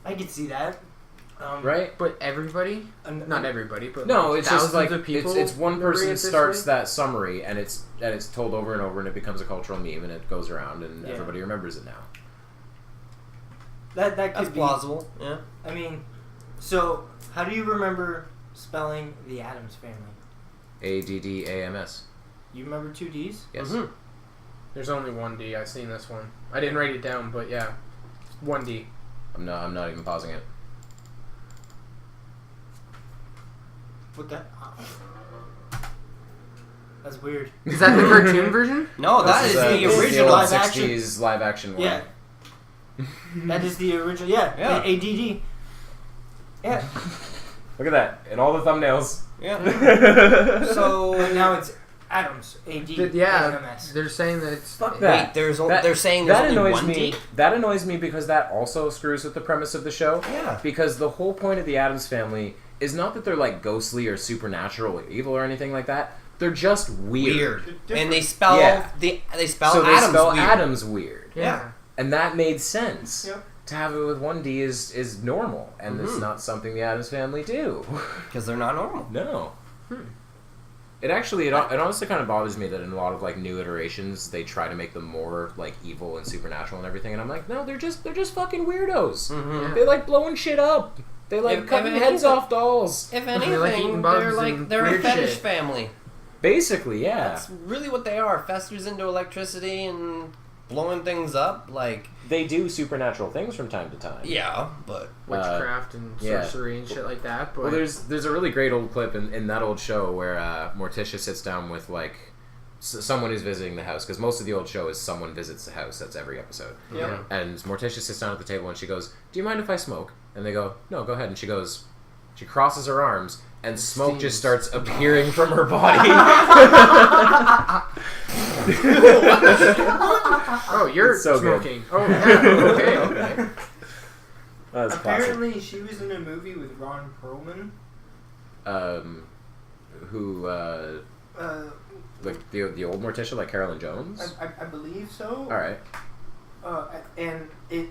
I could see that. Right? But everybody, not everybody, but No, like it's just thousands like of people it's one remember person it this starts way. that summary and it's told over and over and it becomes a cultural meme and it goes around and Yeah. everybody remembers it now. That could That's be plausible. Yeah. I mean, so how do you remember spelling the Addams Family? ADDAMS. You remember 2 D's? Yes. Mhm. There's only one D. I've seen this one. I didn't write it down, but yeah, 1D. I'm not even pausing it. What the? That's weird. Is that the cartoon version? No, that This is the this original old live action. 60s live action one. Yeah. That is the original. Yeah. Yeah. The ADD. Yeah. Look at that. In all the thumbnails. Yeah. So now it's Adams. AD. Yeah, AMS. they're saying that it's Fuck that. Wait, they're That- saying there's that only annoys one me. D? That annoys me because that also screws with the premise of the show. Yeah. Because the whole point of the Addams Family is not that they're like ghostly or supernatural or evil or anything like that. They're just weird. They're And they different. spell Yeah. they spell So they Adams spell weird. Adams weird. yeah. And that made sense. Yep. To have it with one D is normal, and it's not something the Addams Family do. Because they're not normal. No. It actually, it honestly kind of bothers me that in a lot of like new iterations, they try to make them more like evil and supernatural and everything, and I'm like, no, they're just fucking weirdos. Mm-hmm. They like blowing shit up. They like If cutting anything- heads off dolls. If They like anything, eating they're bugs like and they're a weird fetish shit. family. Basically, yeah. That's really what they are. Festers into electricity and blowing things up. Like They do supernatural things from time to time. yeah, but Witchcraft and yeah. sorcery and shit like that. But Well, there's a really great old clip in that old show where Morticia sits down with like someone who's visiting the house, because most of the old show is someone visits the house. That's every episode. Yep. And Morticia sits down at the table and she goes, "Do you mind if I smoke?" And they go, "No, go ahead." And she goes, she crosses her arms and smoke just starts appearing from her body. oh, you're It's so good. smoking. Oh, yeah. Okay. Okay. That's classic. Apparently, she was in a movie with Ron Perlman. Who like the old Morticia, like Carolyn Jones? I believe so. All right. And it,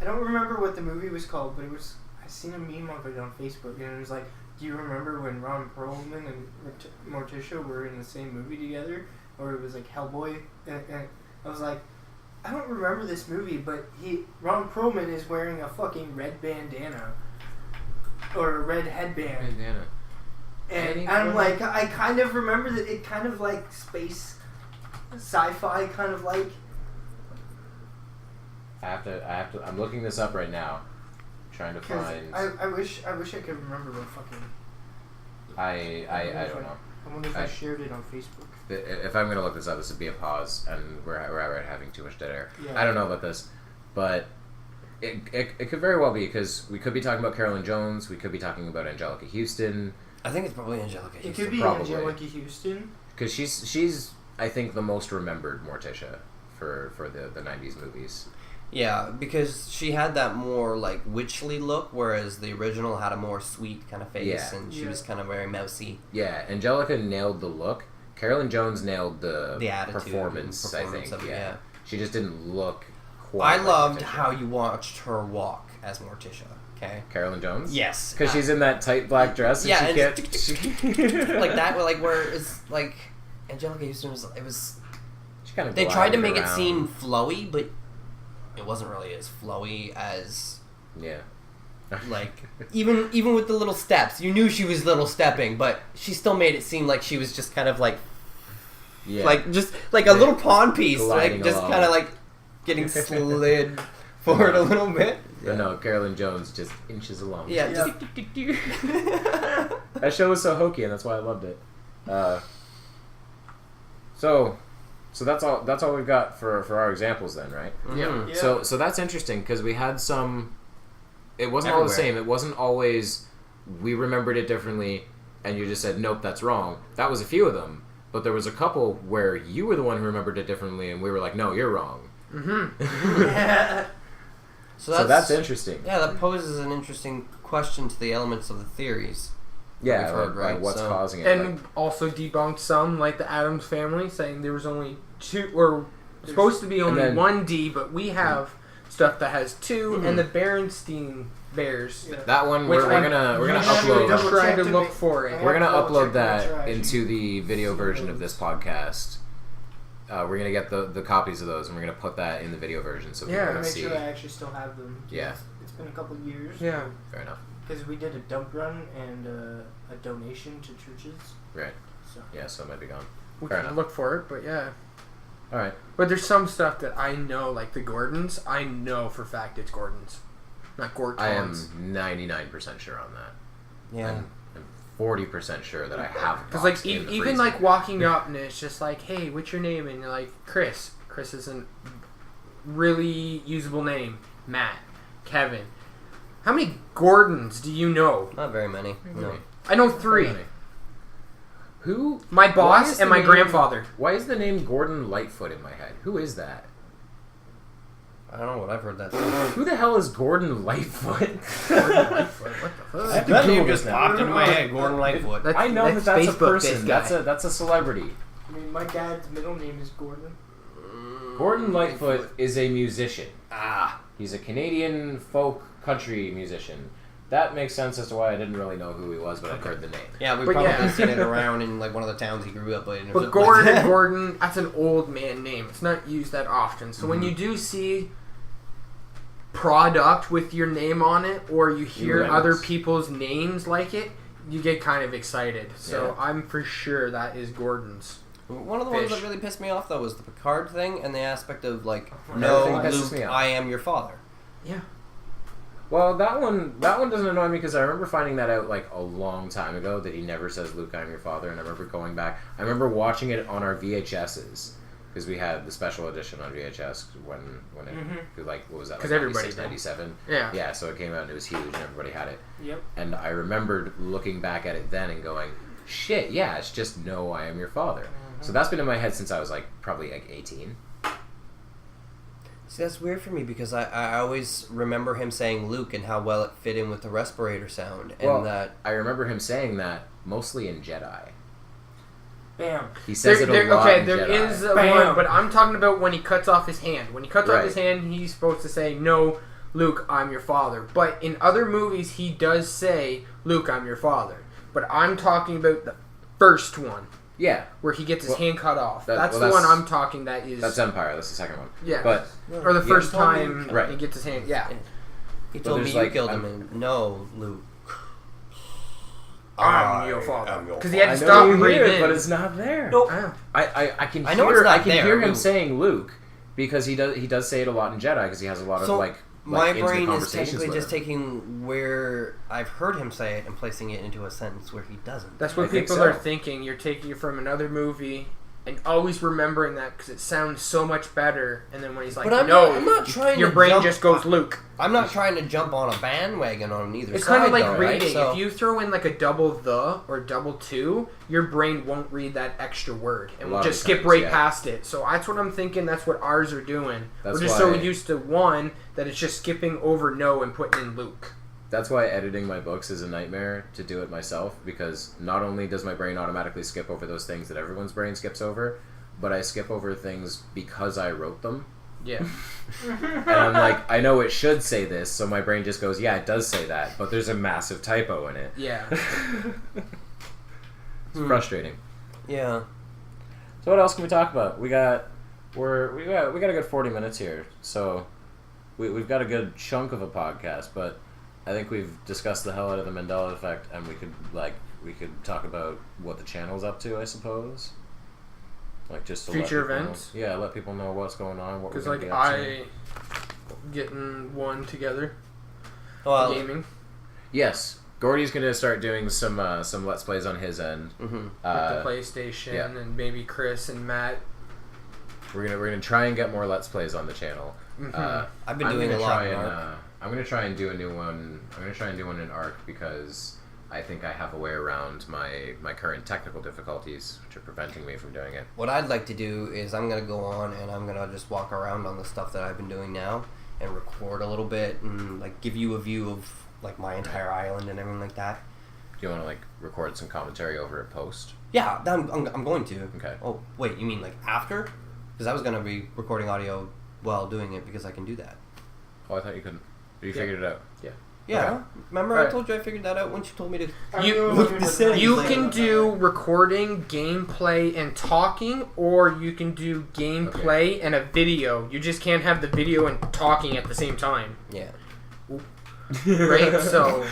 I don't remember what the movie was called, but it was. I seen a meme of it on Facebook, and it was like, "Do you remember when Ron Perlman and Morticia were in the same movie together?" Or it was like Hellboy, and I was like, I don't remember this movie, but Ron Perlman is wearing a fucking red bandana or a red headband. Bandana. And I'm like, I kind of remember that it kind of like space, sci-fi kind of like. I have to. I'm looking this up right now, trying to find. I wish I could remember what fucking. I don't know. I wonder if I shared it on Facebook. If I'm gonna look this up, this would be a pause, and we're having too much dead air. Yeah. I don't know about this, but it could very well be, because we could be talking about Carolyn Jones, we could be talking about Angelica Houston. I think it's probably Angelica Houston. It could be Probably. Angelica Houston. Because she's I think the most remembered Morticia for the 90s movies. Yeah, because she had that more like witchly look, whereas the original had a more sweet kind of face, Yeah. and she was kind of very mousy. Yeah, Angelica nailed the look. Carolyn Jones nailed the attitude performance, I think. of it, Yeah. She just didn't look quite I like loved Morticia. how you watched her walk as Morticia. Okay. Carolyn Jones? Yes. Because she's in that tight black dress and Yeah, she and can't... like that, like where it's like Angelica Houston was. It was. She kind of They tried to glided make it around. seem flowy, but it wasn't really as flowy as Yeah. like even with the little steps. You knew she was little stepping, but she still made it seem like she was just kind of like Yeah. like just like a little pawn piece, Gliding like just along. kind of like getting slid forward a little bit. But no, Carolyn Jones just inches along. Yeah. Yeah. Just, That show was so hokey, and that's why I loved it. So that's all we've got for our examples then, right? Mhm. Yeah. So that's interesting, because we had some. It wasn't all the Everywhere. same. It wasn't always we remembered it differently, and you just said nope, that's wrong. That was a few of them, but there was a couple where you were the one who remembered it differently, and we were like, no, you're wrong. Yeah. So that's interesting. Yeah, that poses an interesting question to the elements of the theories. Yeah, We've heard, like, right? what's So- causing it? And also debunked some, like the Addams Family, saying there was only two, or supposed to be only then- one D, but we have stuff that has two, and the Berenstein Bears. Yeah. that one Which we're gonna You should upload. double try check to to look make- for it. We're gonna Double upload check to make sure that I into actually the video see version of those. this podcast. We're gonna get the copies of those, and we're gonna put that in the video version so people Yeah. can Make see. sure I actually still have them. Yeah. It's been a couple of years. Yeah. Fair enough. Because we did a dump run and a donation to churches. Right. So. Yeah. So it might be gone. We Fair can enough. look for it, but yeah. All right. But there's some stuff that I know, like the Gordons, I know for a fact it's Gordons. Not Gortons. I am 99% sure on that. Yeah. I'm 40% sure that I have. a Because like box in the even freezer. like walking up and it's just like, hey, what's your name? And you're like, Chris. Chris isn't really usable name. Matt, Kevin. How many Gordons do you know? Not very many. No. I know 3. Who? My Why boss is and the my name- grandfather. Why is the name Gordon Lightfoot in my head? Who is that? I don't know what I've heard that. Who the hell is Gordon Lightfoot? Gordon Lightfoot, what the I fuck? have to That Google name this just now. popped into my head. Gordon Lightfoot. That's- I know that's a Facebook person. this guy. That's a celebrity. I mean, my dad's middle name is Gordon. Gordon Lightfoot is a musician. Ah. He's a Canadian folk country musician. That makes sense as to why I didn't really know who he was, but I've heard the name. Yeah, we But probably yeah. seen it around in like one of the towns he grew up in. or But something Gordon, like that. Gordon, that's an old man name. It's not used that often. So when you do see product with your name on it, or you hear remember other this. people's names like it, you get kind of excited. So Yeah. I'm for sure that is Gordon's. One of the ones Fish. that really pissed me off though was the Picard thing and the aspect of like, Everything no, pisses me Luke, off. I am your father. Yeah. Well, that one doesn't annoy me because I remember finding that out like a long time ago that he never says Luke, I'm your father, and I remember going back. I remember watching it on our VHSs because we had the special edition on VHS when it like what was that? 'Cause Like everybody 96, did. 97. Yeah. Yeah, so it came out and it was huge and everybody had it. Yep. And I remembered looking back at it then and going, shit, yeah, it's just no, I am your father. So that's been in my head since I was like probably like 18. See, that's weird for me because I always remember him saying Luke and how well it fit in with the respirator sound and Well, that. I remember him saying that mostly in Jedi. Bam. He says it a lot okay, in there Jedi. is Bam. one, but I'm talking about when he cuts off his hand. When he cuts off Right. his hand, he's supposed to say, no, Luke, I'm your father. But in other movies, he does say, Luke, I'm your father. But I'm talking about the first one. Yeah. where he gets his hand cut off. That- That's well, the one that's- I'm talking. That is That's Empire. That's the second one. yeah, But or the first told me- time Right. he gets his hand. Yeah, He But told me there's, you like, killed him. And no, Luke. I'm your am father your because he had I to know stop you and breathe hear it, in. but it's not there. Nope. Ah. I can I know hear it's not I can there, hear him Luke. saying Luke because he does say it a lot in Jedi because he has a lot of So, like My intimate brain is conversations technically with just him. taking where I've heard him say it and placing it into a sentence where he doesn't. That's what I think people so. are thinking. You're taking it from another movie and always remembering that because it sounds so much better. And then when he's like, But I'm "No, not- I'm not trying your to brain jump- just goes Luke." I'm not trying to jump on a bandwagon on either It's side. kind of like though, reading. Right? So, If you throw in like a double the or double two, your brain won't read that extra word and A will lot just of skip times, right yeah. past it. So that's what I'm thinking. That's what ours are doing. That's We're just so why- used to one that it's just skipping over no and putting in Luke. That's why editing my books is a nightmare to do it myself because not only does my brain automatically skip over those things that everyone's brain skips over, but I skip over things because I wrote them. Yeah. And I'm like, I know it should say this, so my brain just goes, yeah, it does say that, but there's a massive typo in it. Yeah. It's frustrating. yeah. So what else can we talk about? We got a good 40 minutes here, so we've got a good chunk of a podcast, but I think we've discussed the hell out of the Mandela effect, and we could talk about what the channel's up to, I suppose. Like just to Future let people events? know, yeah, let people know what's going on. What we're Because gonna like be up to. getting one together Well, gaming. Yes, Gordy's gonna start doing some Let's Plays on his end. mhm. With the PlayStation yeah. and maybe Chris and Matt. We're gonna try and get more Let's Plays on the channel. Mhm. I've been I'm doing a gonna lot try in and, Arc. I'm gonna try and do a new one. I'm gonna try and do one in Arc because I think I have a way around my current technical difficulties, which are preventing me from doing it. What I'd like to do is I'm going to go on and I'm going to just walk around on the stuff that I've been doing now and record a little bit and like give you a view of like my entire island and everything like that. Do you want to like record some commentary over it post? Yeah, I'm going to. Okay. Oh, wait, you mean like after? Because I was going to be recording audio while doing it because I can do that. Oh, I thought you couldn't. You Yeah. figured it out. Yeah, Okay. remember I Alright. told you I figured that out when she told me to... You You can do recording, gameplay, and talking, or you can do gameplay and a video. You just can't have the video and talking at the same time, Yeah. right? So,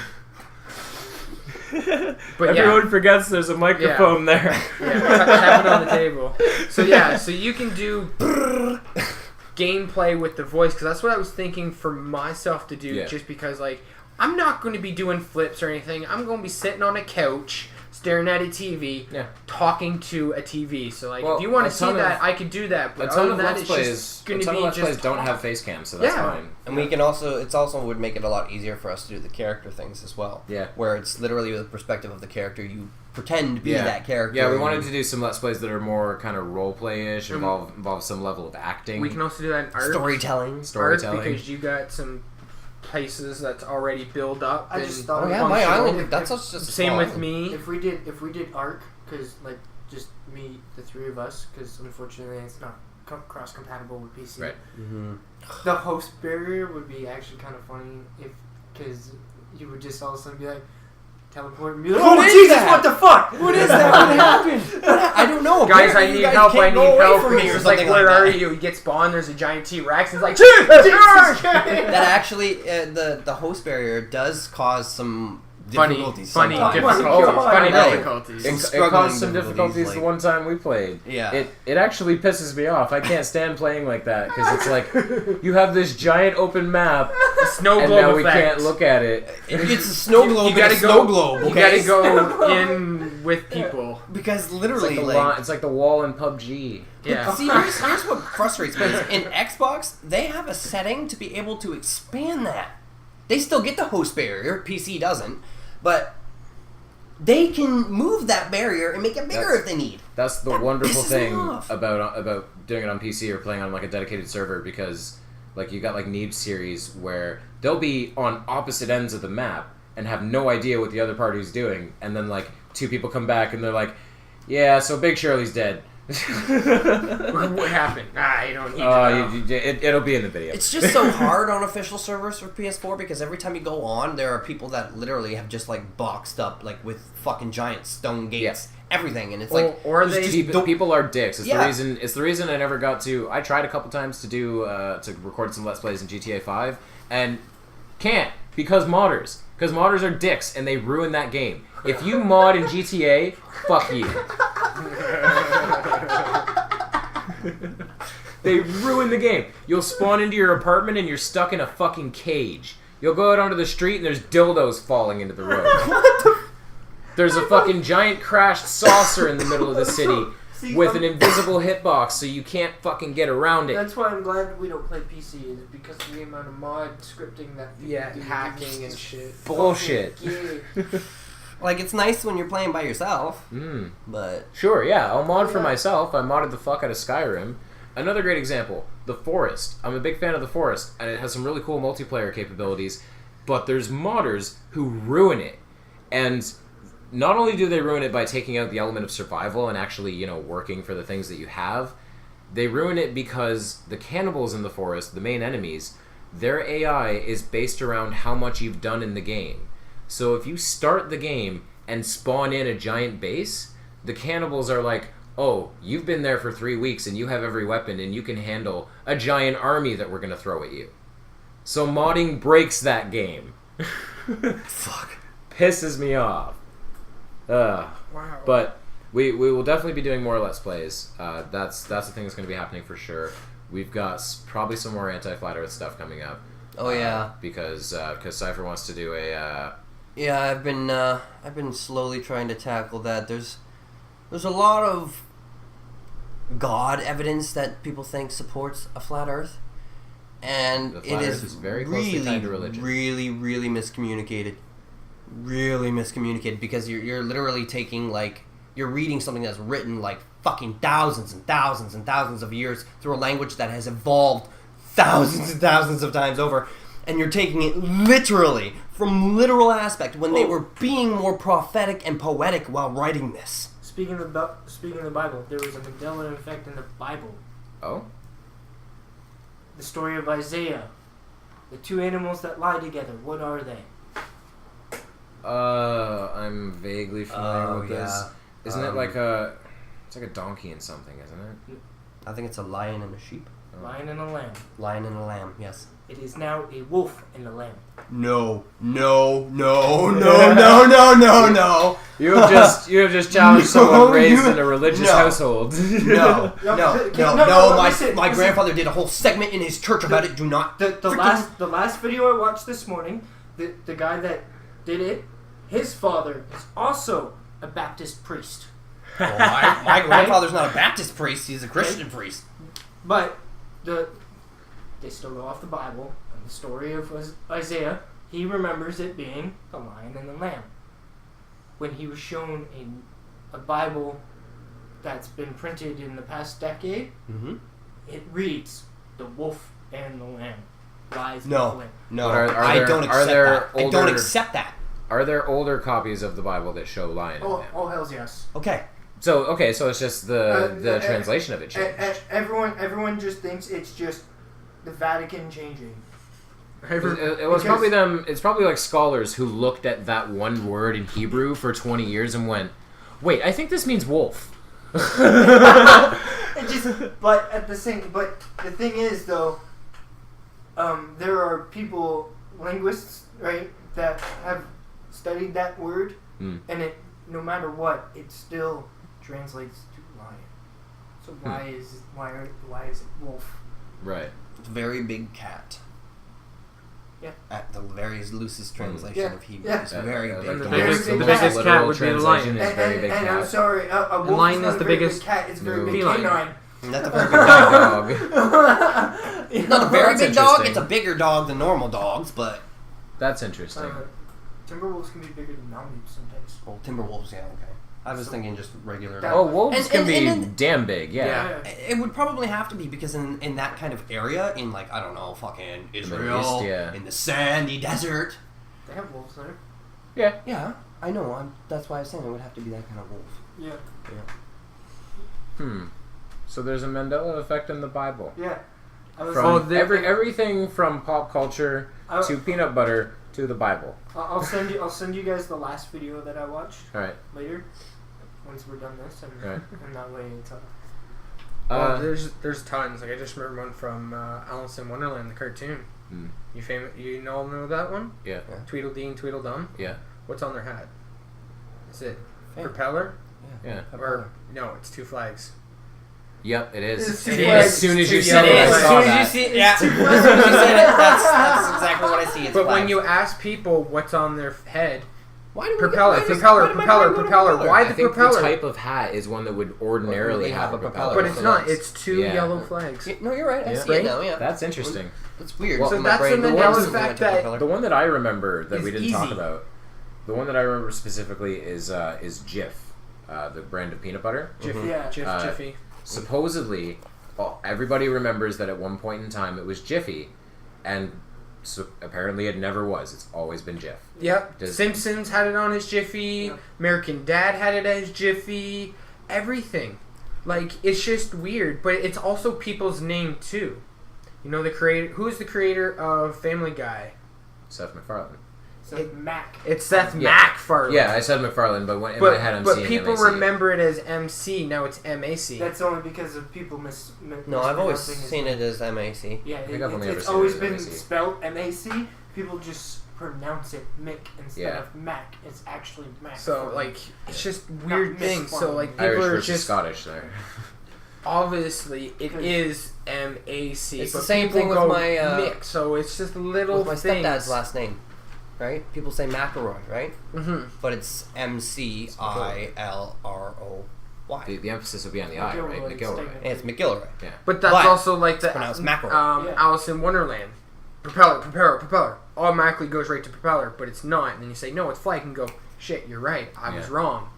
but Everyone forgets there's a microphone there. tap it on the table. So yeah, so you can do gameplay with the voice because that's what I was thinking for myself to do. Yeah. Just because like I'm not going to be doing flips or anything. I'm going to be sitting on a couch, staring at a TV, Yeah. talking to a TV. So like, Well, if you want a to see ton that, of- I could do that. A But ton other of than that, Let's it's Plays, just a going to ton be of Let's Plays just don't talk. have face cams, so that's Yeah. fine. And we can also, it's also would make it a lot easier for us to do the character things as well. Yeah. Where it's literally the perspective of the character. You pretend to be Yeah. that character. Yeah, we and- wanted to do some Let's Plays that are more kind of role play-ish, involve some level of acting. We can also do that in art. Storytelling. Storytelling. Because you got some places that's already built up. I and just thought Oh yeah, about my it. island, If- that's if- just a same small with island. me. If we did Arc, because like just me, the three of us, because unfortunately it's not cross compatible with PC. Right. Mm-hmm. The host barrier would be actually kind of funny if, because you would just all of a sudden be like, teleport and be like, What oh is Jesus, that? what the fuck? What is that? What happened? I don't know. Guys, I Apparently you need guys help. I can't need go away help. from me or It's like, something where like are that. you? He gets spawned. There's a giant T-Rex. He's like, charge! That actually, the host barrier does cause some difficulties. funny sometimes. difficulties. God. Funny Right. difficulties. It struggling caused some difficulties, difficulties the like- one time we played. Yeah. It actually pisses me off. I can't stand playing like that because it's like you have this giant open map Snow and globe now we effect. can't look at it. It's a snow globe. You gotta and a go. snow globe. You Okay? gotta go in with people. Because It's literally, it's like the wall in PUBG. Yeah. See, here's what frustrates me. Is in Xbox, they have a setting to be able to expand that. They still get the host barrier. PC doesn't, but they can move that barrier and make it bigger That's- if they need. That's the That wonderful pisses me thing off. about doing it on PC or playing on like a dedicated server because like you got like Neeb series where they'll be on opposite ends of the map and have no idea what the other party's doing, and then like two people come back and they're like, "Yeah, so Big Shirley's dead." What happened? You don't need to know. It'll be in the video. It's just so hard on official servers for PS4 because every time you go on, there are people that literally have just like boxed up like with fucking giant stone gates everything, and it's like, or it's they just people are dicks. Yeah. It's the reason I never got to. I tried a couple times to do to record some Let's Plays in GTA 5, and can't because modders are dicks and they ruin that game. If you mod in GTA, fuck you. They ruin the game. You'll spawn into your apartment and you're stuck in a fucking cage. You'll go out onto the street and there's dildos falling into the road. There's a fucking giant crashed saucer in the middle of the city with an invisible hitbox so you can't fucking get around it. That's why I'm glad we don't play PC, is because of the amount of mod scripting that people do. hacking and shit. Bullshit. like, it's nice when you're playing by yourself, but... Sure, yeah, I'll mod for myself. I modded the fuck out of Skyrim. Another great example, The Forest. I'm a big fan of The Forest, and it has some really cool multiplayer capabilities, but there's modders who ruin it. And not only do they ruin it by taking out the element of survival and actually, you know, working for the things that you have, they ruin it because the cannibals in The Forest, the main enemies, their AI is based around how much you've done in the game. So if you start the game and spawn in a giant base, the cannibals are like, oh, you've been there for 3 weeks and you have every weapon and you can handle a giant army that we're going to throw at you. So modding breaks that game. Fuck. Pisses me off. Wow. But we will definitely be doing more Let's Plays. That's the thing that's going to be happening for sure. We've got probably some more anti-Flat Earth stuff coming up. Oh, yeah. Because Cypher wants to do a... Yeah, I've been slowly trying to tackle that. There's a lot of God evidence that people think supports a flat Earth, and The flat it Earth is very closely tied to religion. really miscommunicated. Really miscommunicated, because you're literally taking, like, you're reading something that's written like fucking thousands and thousands and thousands of years through a language that has evolved thousands and thousands of times over, and you're taking it literally from literal aspect when they were being more prophetic and poetic while writing this. Speaking of the Bible, there was a Mandela effect in the Bible. Oh? The story of Isaiah. The two animals that lie together, what are they? I'm vaguely familiar with this. Isn't it like it's like a donkey and something, isn't it? I think it's a lion and a sheep. Lion and a lamb. Lion and a lamb, yes. It is now a wolf and a lamb. No. You have just challenged someone raised in a religious household. No. Listen, My grandfather did a whole segment in his church about it. Do not. The last video I watched this morning, the guy that did it, his father is also a Baptist priest. Well, my grandfather's not a Baptist priest. He's a Christian priest. But they still go off the Bible and the story of Isaiah. He remembers it being the lion and the lamb. When he was shown a Bible that's been printed in the past decade, it reads the wolf and the lamb. Lies with the lamb. No, I don't accept that. Are there older copies of the Bible that show lion and lamb? Oh, hell's yes. Okay. So it's just the translation of it changed. Everyone just thinks it's just the Vatican changing. It was probably them. It's probably like scholars who looked at that one word in Hebrew for 20 years and went, "Wait, I think this means wolf." But the thing is though, there are people, linguists, right, that have studied that word, and it, no matter what, it still translates to lion. So why is it wolf? Right. It's a very big cat. Yeah. At the very loosest translation of Hebrew. Yeah. It's very big. And the dog. biggest cat would be the lion. And I'm sorry, a wolf lion is is not the a very biggest big cat. It's a very big feline. canine. That's a very big dog. Dog. Not a very That's big dog. interesting. It's a bigger dog than normal dogs, but That's interesting. Timberwolves can be bigger than Malamutes sometimes. well, Timberwolves. Yeah, okay. I was thinking just regular. Oh, wolves And- can and- be and- damn big. Yeah. It would probably have to be because in that kind of area, in like, I don't know, fucking Israel, East, yeah. in the sandy desert. They have wolves there. Yeah. Yeah, I know. That's why I was saying it would have to be that kind of wolf. Yeah. So there's a Mandela effect in the Bible. Yeah. I was From everything from pop culture to peanut butter to the Bible. I'll send you guys the last video that I watched All right. later. once we're done this, and Right. and that way it's. Well, there's tons. Like I just remember one from Alice in Wonderland, the cartoon. Mm. You all know that one? Yeah. Tweedledee and Tweedledum. Yeah. What's on their hat? Is it Fan. propeller? Yeah. Or no, it's two flags. Yep, it is. It's two It is. flags. As soon as you Two said it, I yellow saw flags. that. As soon as you said it, that's exactly what I see. It's But flags. when you ask people what's on their head, why do we propeller, why does- propeller, why do my propeller, mind go to propeller. Why I the think propeller? the type of hat is one that would ordinarily Really have a propeller. But it's So not. that's- It's two yeah. yellow flags. Yeah, no, you're right. I Yeah. see it now. Yeah, That's interesting. that's weird. Well, So My that's brain the instantly Mandela went effect to that- propeller. The one that I remember that It's we didn't talk easy. about, the one that I remember specifically is Jif, the brand of peanut butter. Jiffy, Yeah. Jiffy. Supposedly, everybody remembers that at one point in time it was Jiffy, and so apparently it never was. It's always been Jif. Yep. Does- Simpsons had it on as Jiffy. Yep. American Dad had it as Jiffy. Everything. Like, it's just weird. But it's also people's name, too. You know, the creator... Who's the creator of Family Guy? Seth MacFarlane. So It- Mac. It's Seth Yeah. MacFarlane. Yeah, I said MacFarlane, but in my head I'm but seeing people MAC. remember it as MC. Now it's MAC. That's only because of people No, I've always mispronouncing his seen name. it as MAC. Yeah, think I've only ever it's seen it always as been MAC. spelled MAC. People just pronounce it Mick instead Yeah. of Mac. It's actually Mac. So, like, it's just weird things. So, like, people Irish are versus just... Scottish there. Obviously, it is MAC. It's but the same people thing with go my, Mick, so it's just little With my things. stepdad's last name, right? People say McElroy, right? Mm-hmm. But it's McIlroy. The emphasis would be on the I, right? McGilroy, McGilroy. And it's McGilroy. Yeah. But that's But also like the pronounced mackerel. Yeah. Alice in Wonderland. Propeller. Automatically goes right to propeller, but it's not. And then you say, no, it's flight, and go, shit, you're right. I was Yeah. wrong.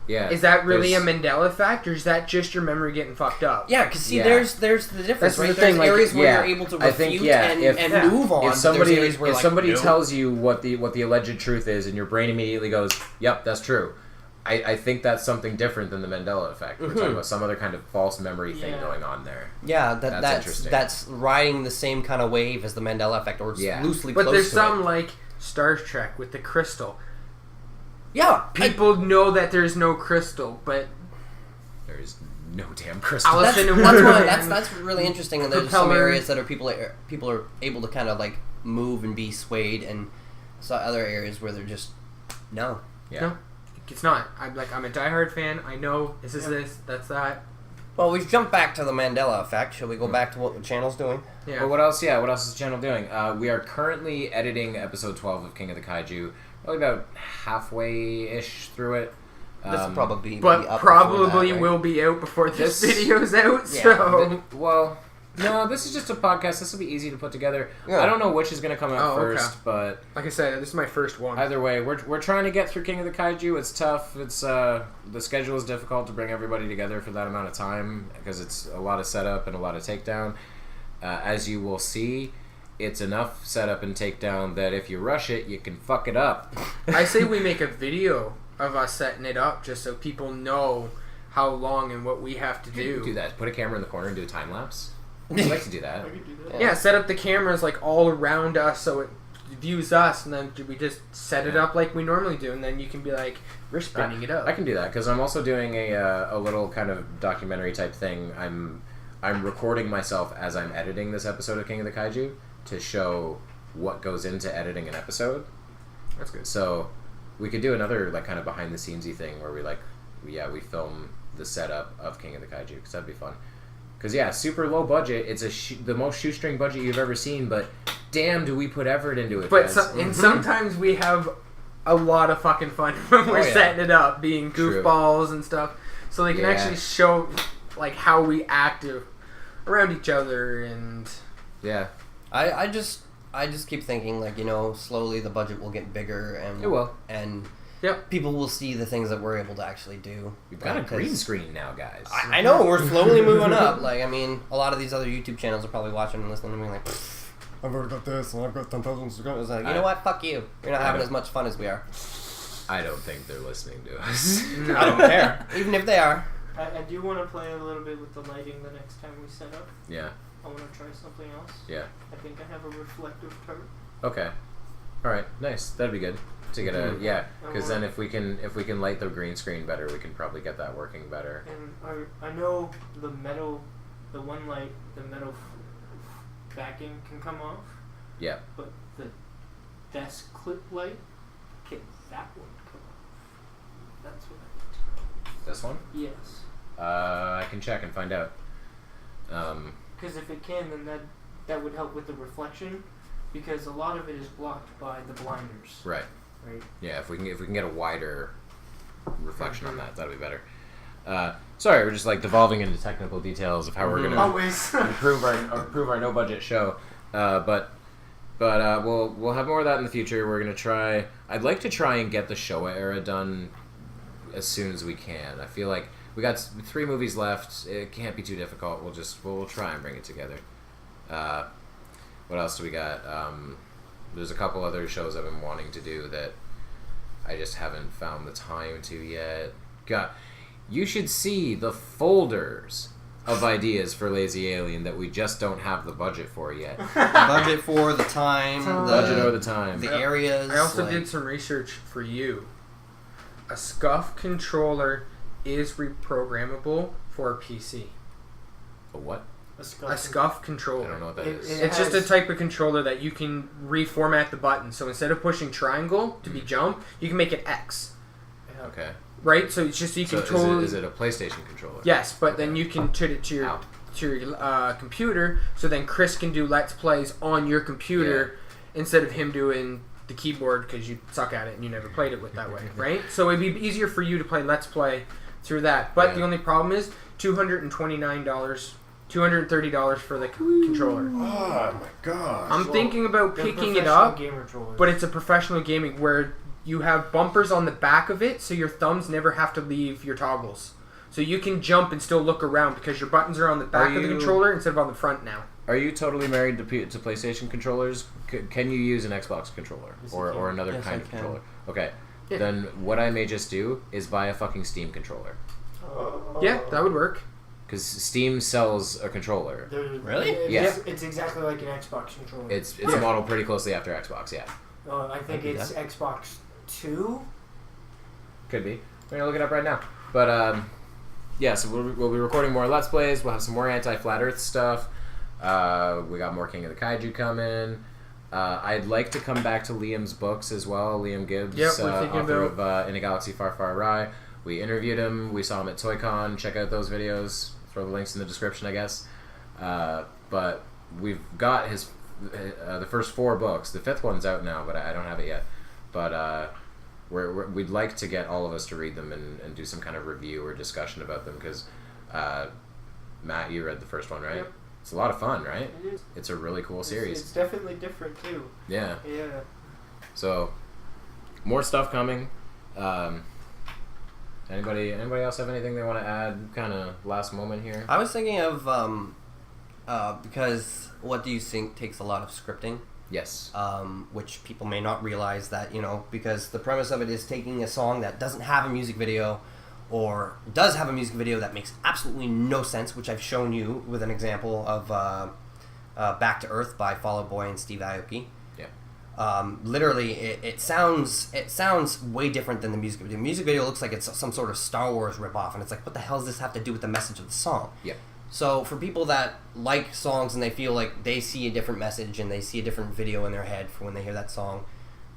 Yeah. Is that really a there's- Mandela effect, or is that just your memory getting fucked up? Yeah, because see, Yeah. there's the difference, That's the right? thing, There's like, areas where yeah, you're able to I refute think, yeah, and if- move on. If but somebody there's areas where, if like, somebody no. tells you what the alleged truth is, and your brain immediately goes, "Yep, that's true," I think that's something different than the Mandela effect. We're talking Mhm. about some other kind of false memory thing Yeah. going on there. Yeah, That's that's interesting. that's riding the same kind of wave as the Mandela effect, or it's Yeah. loosely But close there's to some, it. like Star Trek with the crystal. Yeah, People know that there's no crystal, but There's no damn crystal. Alice That's, in that's, Wonderland. that's really interesting, and there's some Propeller. areas that are people are able to kind of like move and be swayed, and so other areas where they're just no. Yeah. No. It's not. I'm a diehard fan. I know this is this, that's that. Well, we've jumped back to the Mandela effect. Shall we go back to what the channel's doing? Yeah. Well, what else? Yeah, what else is the channel doing? We are currently editing episode 12 of King of the Kaiju. Probably about halfway-ish through it. This will probably be But up probably before that, right? will be out before this This- video's out. Yeah. So Well, no, this is just a podcast. This will be easy to put together. Yeah. I don't know which is going to come out Oh, okay. first, but like I said, this is my first one. either way, we're trying to get through King of the Kaiju. It's tough. It's the schedule is difficult to bring everybody together for that amount of time because it's a lot of setup and a lot of takedown. As you will see, it's enough setup and takedown that if you rush it, you can fuck it up. I say we make a video of us setting it up just so people know how long and what we have to You do. could do that. Put a camera in the corner and do a time lapse. I'd like to do that. I could do that. Yeah, set up the cameras like all around us so it views us, and then we just set it up like we normally do, and then you can be like, we're spinning it up. I can do that because I'm also doing a little kind of documentary type thing. I'm recording myself as I'm editing this episode of King of the Kaiju to show what goes into editing an episode. That's good. So we could do another like kind of behind the scenesy thing where we film the setup of King of the Kaiju because that'd be fun. Because yeah, super low budget. It's the most shoestring budget you've ever seen, but damn, do we put effort into it? But guys. and sometimes we have a lot of fucking fun when we're yeah. setting it up, being True. goofballs and stuff. So they can Yeah. actually show like how we act around each other and yeah, I just keep thinking, like, you know, slowly the budget will get bigger, and it will. and Yep. people will see the things that we're able to actually do. We've got a Because- green screen now, guys. I know, we're slowly moving up. Like, I mean, a lot of these other YouTube channels are probably watching and listening to me like, I've already got this, and I've got 10,000 subscribers. Like, you know what? Fuck you. You're not having as much fun as we are. I don't think they're listening to us. No. I don't care. Even if they are. I do want to play a little bit with the lighting the next time we set up. Yeah. I want to try something else. Yeah. I think I have a reflective tarp. Okay. All right, nice. That'd be good to get a because I then if we can light the green screen better, we can probably get that working better. And I know the metal backing can come off. Yeah. But the desk clip light, can that one come off? That's what I need to know. This one? Yes. I can check and find out. Because if it can, then that would help with the reflection, because a lot of it is blocked by the blinders. Right. Right. Yeah, if we can get a wider reflection on that, that'll be better. Sorry, we're just like devolving into technical details of how we're gonna Always improve our no budget show. But we'll have more of that in the future. We're gonna try. I'd like to try and get the Showa era done as soon as we can. I feel like we got 3 movies left. It can't be too difficult. We'll try and bring it together. What else do we got? There's a couple other shows I've been wanting to do that I just haven't found the time to yet. God, you should see the folders of ideas for Lazy Alien that we just don't have the budget for yet. The budget for the time, Budget or the time. the areas. I also did some research for you. A SCUF controller is reprogrammable for a PC. A what? A SCUF controller. I don't know what that is. It's just a type of controller that you can reformat the button. So instead of pushing triangle to be jump, you can make it X. Okay. Right? So it's just you So control. is it a PlayStation controller? Yes, but then you can turn it to your computer. So then Chris can do Let's Plays on your computer instead of him doing the keyboard because you suck at it and you never played it with that way, right? So it'd be easier for you to play Let's Play through that. But the only problem is $229. $230 for the controller. Oh my god. I'm thinking about picking it up, but it's a professional gaming where you have bumpers on the back of it, so your thumbs never have to leave your toggles. So you can jump and still look around because your buttons are on the back of the controller instead of on the front now. Are you totally married to PlayStation controllers? Can you use an Xbox controller or another kind of controller? Okay. Yeah. Then what I may just do is buy a fucking Steam controller. Yeah, that would work. Because Steam sells a controller. Really? It's exactly like an Xbox controller. It's modeled pretty closely after Xbox, yeah. I think it's Xbox 2. Could be. We're going to look it up right now. But, yeah, so we'll be recording more Let's Plays. We'll have some more anti-Flat Earth stuff. We got more King of the Kaiju coming. I'd like to come back to Liam's books as well. Liam Gibbs, author of In a Galaxy Far, Far Awry. We interviewed him. We saw him at ToyCon. Check out those videos. Throw the links in the description, I guess. But we've got his the first 4 books. The 5th one's out now, but I don't have it yet. But we'd like to get all of us to read them and do some kind of review or discussion about them because Matt, you read the first one, right? Yep. It's a lot of fun, right? It is. It's a really cool series. It's definitely different too. Yeah. Yeah. So more stuff coming. Anybody else have anything they want to add? Kind of last moment here. I was thinking of because what do you think takes a lot of scripting? Yes. Which people may not realize that, because the premise of it is taking a song that doesn't have a music video or does have a music video that makes absolutely no sense, which I've shown you with an example of Back to Earth by Fall Out Boy and Steve Aoki. Literally, it sounds way different than the music video. The music video looks like it's some sort of Star Wars ripoff, and it's like, what the hell does this have to do with the message of the song? Yeah. So for people that like songs and they feel like they see a different message and they see a different video in their head for when they hear that song,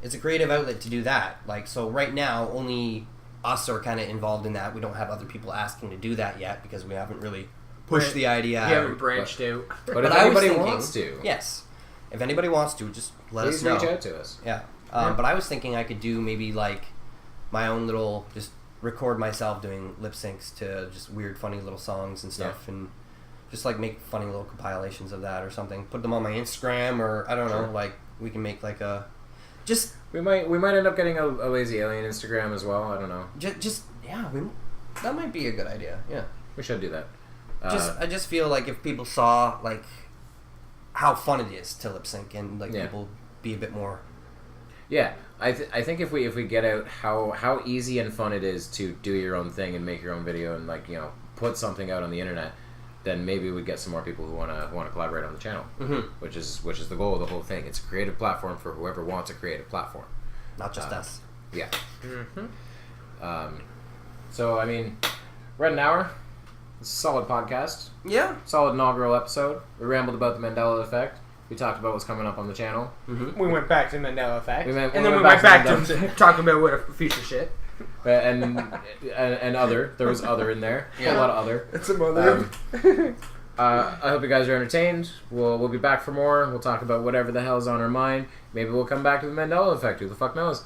it's a creative outlet to do that. Like, so right now, only us are kind of involved in that. We don't have other people asking to do that yet because we haven't really pushed the idea out. You haven't branched out. But if anybody wants to. Yes. If anybody wants to, just let us know. Please reach out to us. Yeah. But I was thinking I could do maybe like my own little, just record myself doing lip syncs to just weird, funny little songs and stuff, and just like make funny little compilations of that or something. Put them on my Instagram, or I don't know. Like we can make like a, just we might end up getting a Lazy Alien Instagram as well. I don't know. That might be a good idea. Yeah. We should do that. I just feel like if people saw like how fun it is to lip sync and like people be a bit more. Yeah, I think if we get out how easy and fun it is to do your own thing and make your own video and put something out on the internet, then maybe we'd get some more people who want to collaborate on the channel, Mm-hmm. which is the goal of the whole thing. It's a creative platform for whoever wants a creative platform. Not just us. Yeah. Mm-hmm. So I mean, we're at an hour. It's a solid podcast. Yeah. Solid inaugural episode. We rambled about the Mandela effect. We talked about what's coming up on the channel. Mm-hmm. We went back to Mandela effect, We went and then we back went to back to Mandela. talking about what a future shit. And other. There was other in there. Yeah. A lot of other. It's a mother. I hope you guys are entertained. We'll be back for more. We'll talk about whatever the hell's on our mind. Maybe we'll come back to the Mandela effect. Who the fuck knows?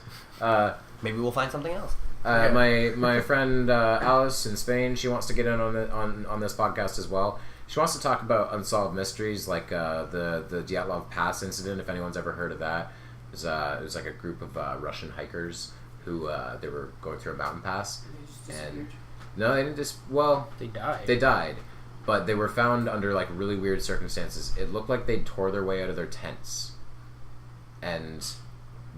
Maybe we'll find something else. My friend Alice in Spain, she wants to get in on this podcast as well. She wants to talk about unsolved mysteries like the Dyatlov Pass incident. If anyone's ever heard of that, it was like a group of Russian hikers who they were going through a mountain pass. And no, they didn't They died. They died, but they were found under like really weird circumstances. It looked like they tore their way out of their tents, and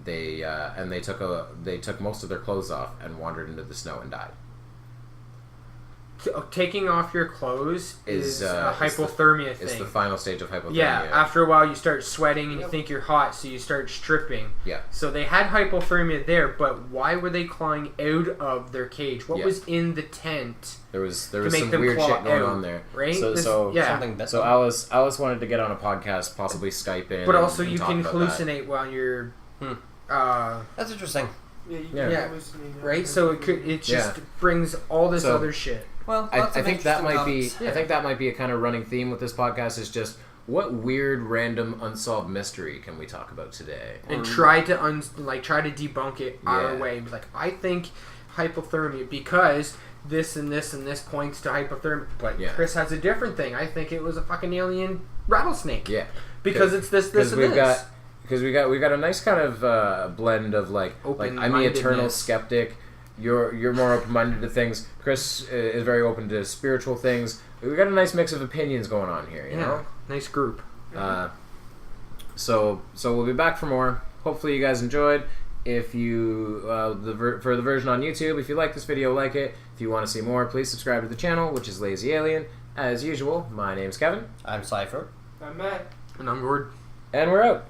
they took most of their clothes off and wandered into the snow and died. Taking off your clothes is a it's hypothermia thing. It's the final stage of hypothermia. Yeah, after a while you start sweating and you think you're hot, so you start stripping. Yeah. So they had hypothermia there, but why were they clawing out of their cage? What was in the tent? There was make some them weird claw shit going out, on there. right? So yeah. Something bit So them. Alice wanted to get on a podcast, possibly Skype in. But also and you talk can about that. hallucinate while you're, That's interesting. Yeah, you Yeah. can Yeah. hallucinate. right? So it just brings all this So- other shit. Well, I lots of think that might be. interesting I think that might be a kind of running theme with this podcast. Is just what weird, random, unsolved mystery can we talk about today? And try to try to debunk it our Yeah. way. Be like, I think hypothermia because this and this and this points to hypothermia. But Yeah. Chris has a different thing. I think it was a fucking alien rattlesnake. Yeah, Because it's this and we've this. because we got a nice kind of blend of like I'm the eternal Open-mindedness. skeptic. You're more open minded to things. Chris is very open to spiritual things. We got a nice mix of opinions going on here. You know. Nice group. So we'll be back for more. Hopefully you guys enjoyed. If you for the version on YouTube, if you like this video, like it. If you want to see more, please subscribe to the channel, which is Lazy Alien. As usual, my name's Kevin, I'm Cypher. I'm Matt. And I'm Gord. and we're out.